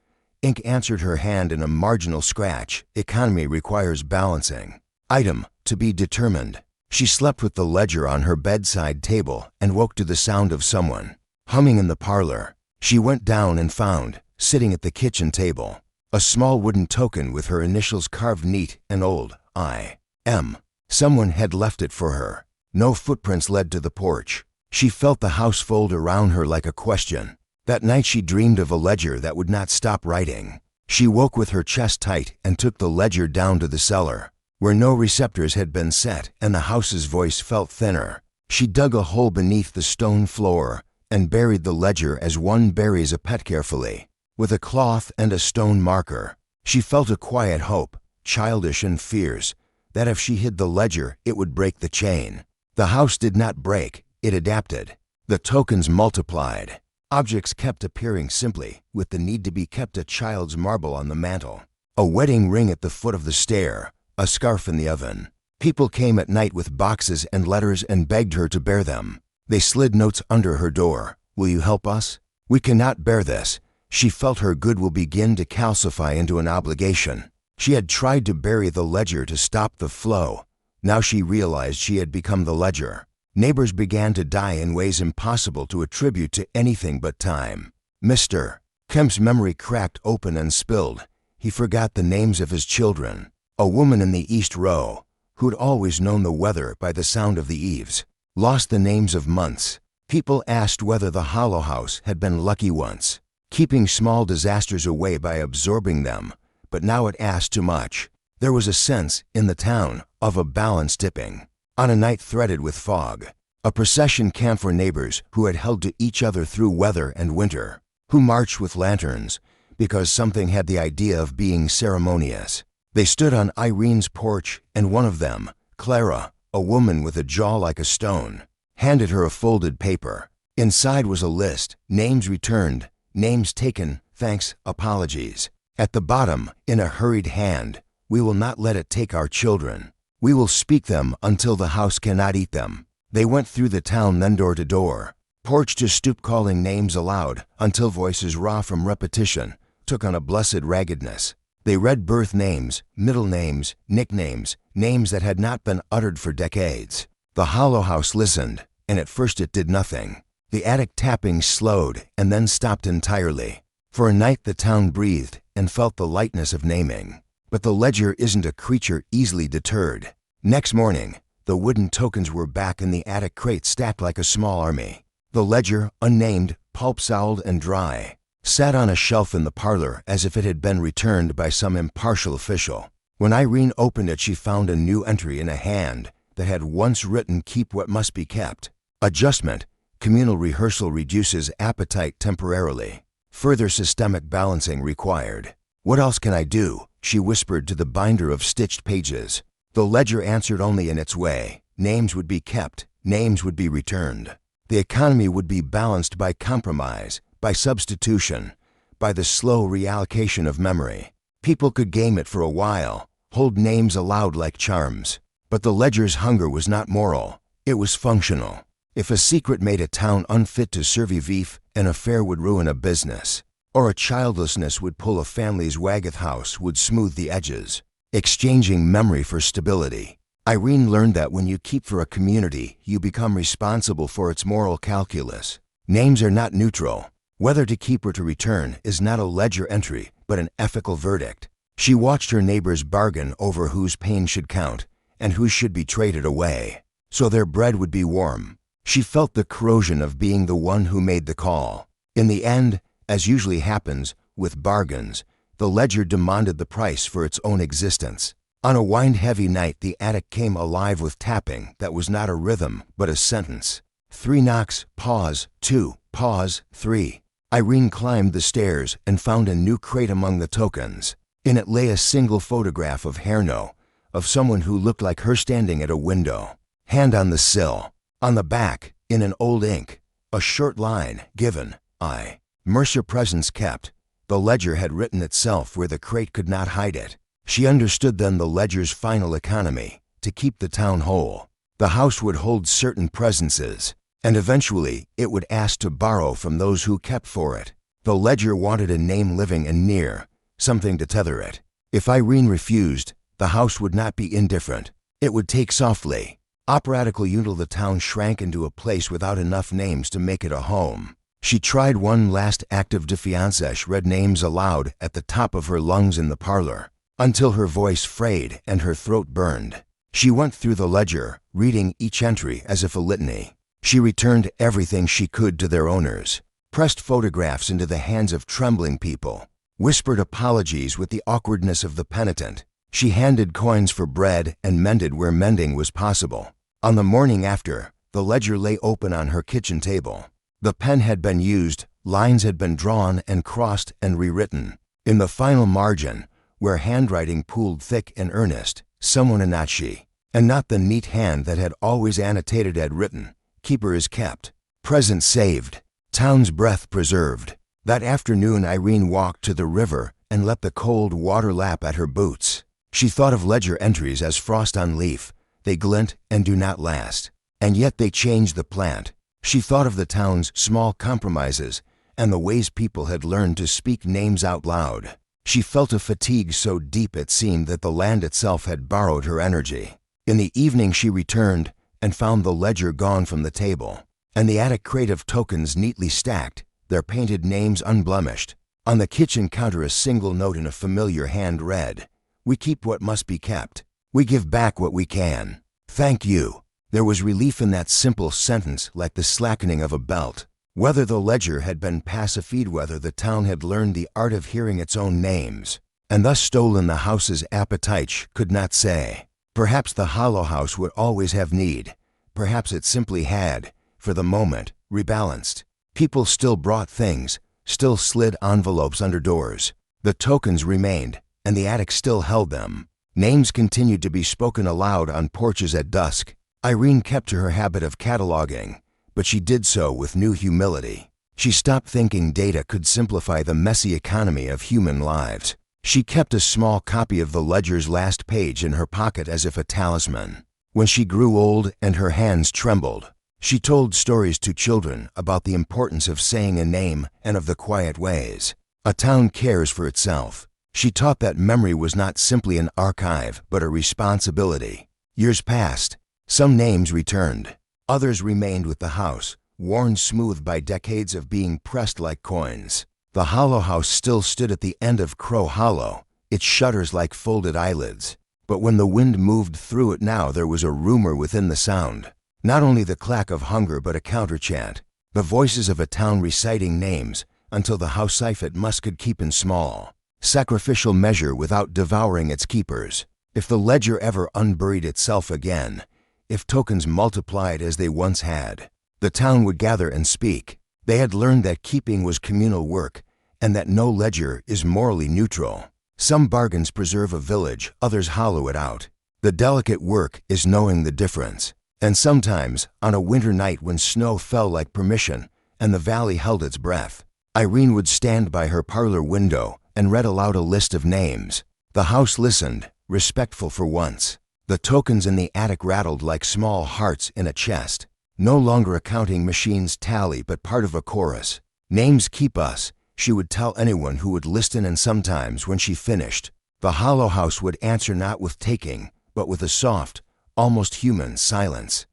Ink answered her hand in a marginal scratch. Economy requires balancing. Item, to be determined. She slept with the ledger on her bedside table and woke to the sound of someone humming in the parlor. She went down and found, sitting at the kitchen table, a small wooden token with her initials carved neat and old, I.M. Someone had left it for her. No footprints led to the porch. She felt the house fold around her like a question. That night she dreamed of a ledger that would not stop writing. She woke with her chest tight and took the ledger down to the cellar, where no receptors had been set and the house's voice felt thinner. She dug a hole beneath the stone floor and buried the ledger as one buries a pet carefully, with a cloth and a stone marker. She felt a quiet hope, childish and fierce, that if she hid the ledger, it would break the chain. The house did not break, it adapted. The tokens multiplied. Objects kept appearing simply, with the need to be kept. A child's marble on the mantel, a wedding ring at the foot of the stair, a scarf in the oven. People came at night with boxes and letters and begged her to bear them. They slid notes under her door. Will you help us? We cannot bear this. She felt her goodwill begin to calcify into an obligation. She had tried to bury the ledger to stop the flow. Now she realized she had become the ledger. Neighbors began to die in ways impossible to attribute to anything but time. Mr. Kemp's memory cracked open and spilled. He forgot the names of his children. A woman in the East Row, who'd always known the weather by the sound of the eaves, lost the names of months. People asked whether the Hollow House had been lucky once, keeping small disasters away by absorbing them, but now it asked too much. There was a sense, in the town, of a balance tipping. On a night threaded with fog, a procession camped for neighbors who had held to each other through weather and winter, who marched with lanterns, because something had the idea of being ceremonious. They stood on Irene's porch, and one of them, Clara, a woman with a jaw like a stone, handed her a folded paper. Inside was a list, names returned, names taken, thanks, apologies. At the bottom, in a hurried hand, we will not let it take our children. We will speak them until the house cannot eat them. They went through the town, then door to door, porch to stoop, calling names aloud until voices raw from repetition took on a blessed raggedness. They read birth names, middle names, nicknames, names that had not been uttered for decades. The Hollow House listened, and at first it did nothing. The attic tapping slowed and then stopped entirely. For a night the town breathed and felt the lightness of naming. But the ledger isn't a creature easily deterred. Next morning, the wooden tokens were back in the attic crate, stacked like a small army. The ledger, unnamed, pulp-souled and dry, sat on a shelf in the parlor as if it had been returned by some impartial official. When Irene opened it, she found a new entry in a hand that had once written, keep what must be kept. Adjustment, communal rehearsal reduces appetite temporarily. Further systemic balancing required. What else can I do? She whispered to the binder of stitched pages. The ledger answered only in its way. Names would be kept, names would be returned. The economy would be balanced by compromise, by substitution, by the slow reallocation of memory. People could game it for a while, hold names aloud like charms. But the ledger's hunger was not moral, it was functional. If a secret made a town unfit to survive, an affair would ruin a business. Or a childlessness would pull a family's Wagath house would smooth the edges, exchanging memory for stability. Irene learned that when you keep for a community, you become responsible for its moral calculus. Names are not neutral. Whether to keep or to return is not a ledger entry, but an ethical verdict. She watched her neighbors bargain over whose pain should count and who should be traded away, so their bread would be warm. She felt the corrosion of being the one who made the call. In the end, as usually happens with bargains, the ledger demanded the price for its own existence. On a wind-heavy night, the attic came alive with tapping that was not a rhythm, but a sentence. 3 knocks, pause, 2, pause, 3. Irene climbed the stairs and found a new crate among the tokens. In it lay a single photograph of Herno, of someone who looked like her standing at a window. Hand on the sill. On the back, in an old ink, a short line, given, I. Mercer presents kept. The ledger had written itself where the crate could not hide it. She understood then the ledger's final economy, to keep the town whole. The house would hold certain presences, and eventually it would ask to borrow from those who kept for it. The ledger wanted a name living and near, something to tether it. If Irene refused, the house would not be indifferent. It would take softly. Operatically until the town shrank into a place without enough names to make it a home. She tried one last act of defiance, read names aloud at the top of her lungs in the parlor, until her voice frayed and her throat burned. She went through the ledger, reading each entry as if a litany. She returned everything she could to their owners, pressed photographs into the hands of trembling people, whispered apologies with the awkwardness of the penitent. She handed coins for bread and mended where mending was possible. On the morning after, the ledger lay open on her kitchen table. The pen had been used, lines had been drawn and crossed and rewritten. In the final margin, where handwriting pooled thick and earnest, someone Anachi, and not the neat hand that had always annotated had written, keeper is kept, present saved, town's breath preserved. That afternoon Irene walked to the river and let the cold water lap at her boots. She thought of ledger entries as frost on leaf. They glint and do not last, and yet they change the plant. She thought of the town's small compromises and the ways people had learned to speak names out loud. She felt a fatigue so deep it seemed that the land itself had borrowed her energy. In the evening she returned and found the ledger gone from the table, and the attic crate of tokens neatly stacked, their painted names unblemished. On the kitchen counter a single note in a familiar hand read, "We keep what must be kept. We give back what we can. Thank you." There was relief in that simple sentence, like the slackening of a belt. Whether the ledger had been pacified, whether the town had learned the art of hearing its own names, and thus stolen the house's appetite, could not say. Perhaps the hollow house would always have need. Perhaps it simply had, for the moment, rebalanced. People still brought things, still slid envelopes under doors. The tokens remained, and the attic still held them. Names continued to be spoken aloud on porches at dusk. Irene kept to her habit of cataloging, but she did so with new humility. She stopped thinking data could simplify the messy economy of human lives. She kept a small copy of the ledger's last page in her pocket as if a talisman. When she grew old and her hands trembled, she told stories to children about the importance of saying a name and of the quiet ways. A town cares for itself. She taught that memory was not simply an archive, but a responsibility. Years passed. Some names returned. Others remained with the house, worn smooth by decades of being pressed like coins. The hollow house still stood at the end of Crow Hollow, its shutters like folded eyelids. But when the wind moved through it now, there was a rumor within the sound. Not only the clack of hunger, but a counterchant. The voices of a town reciting names until the house it must could keep in small. Sacrificial measure without devouring its keepers. If the ledger ever unburied itself again, if tokens multiplied as they once had, the town would gather and speak. They had learned that keeping was communal work, and that no ledger is morally neutral. Some bargains preserve a village, others hollow it out. The delicate work is knowing the difference. And sometimes, on a winter night when snow fell like permission, and the valley held its breath, Irene would stand by her parlor window and read aloud a list of names. The house listened, respectful for once. The tokens in the attic rattled like small hearts in a chest. No longer a counting machine's tally, but part of a chorus. Names keep us, she would tell anyone who would listen, and sometimes when she finished, the hollow house would answer not with taking, but with a soft, almost human silence.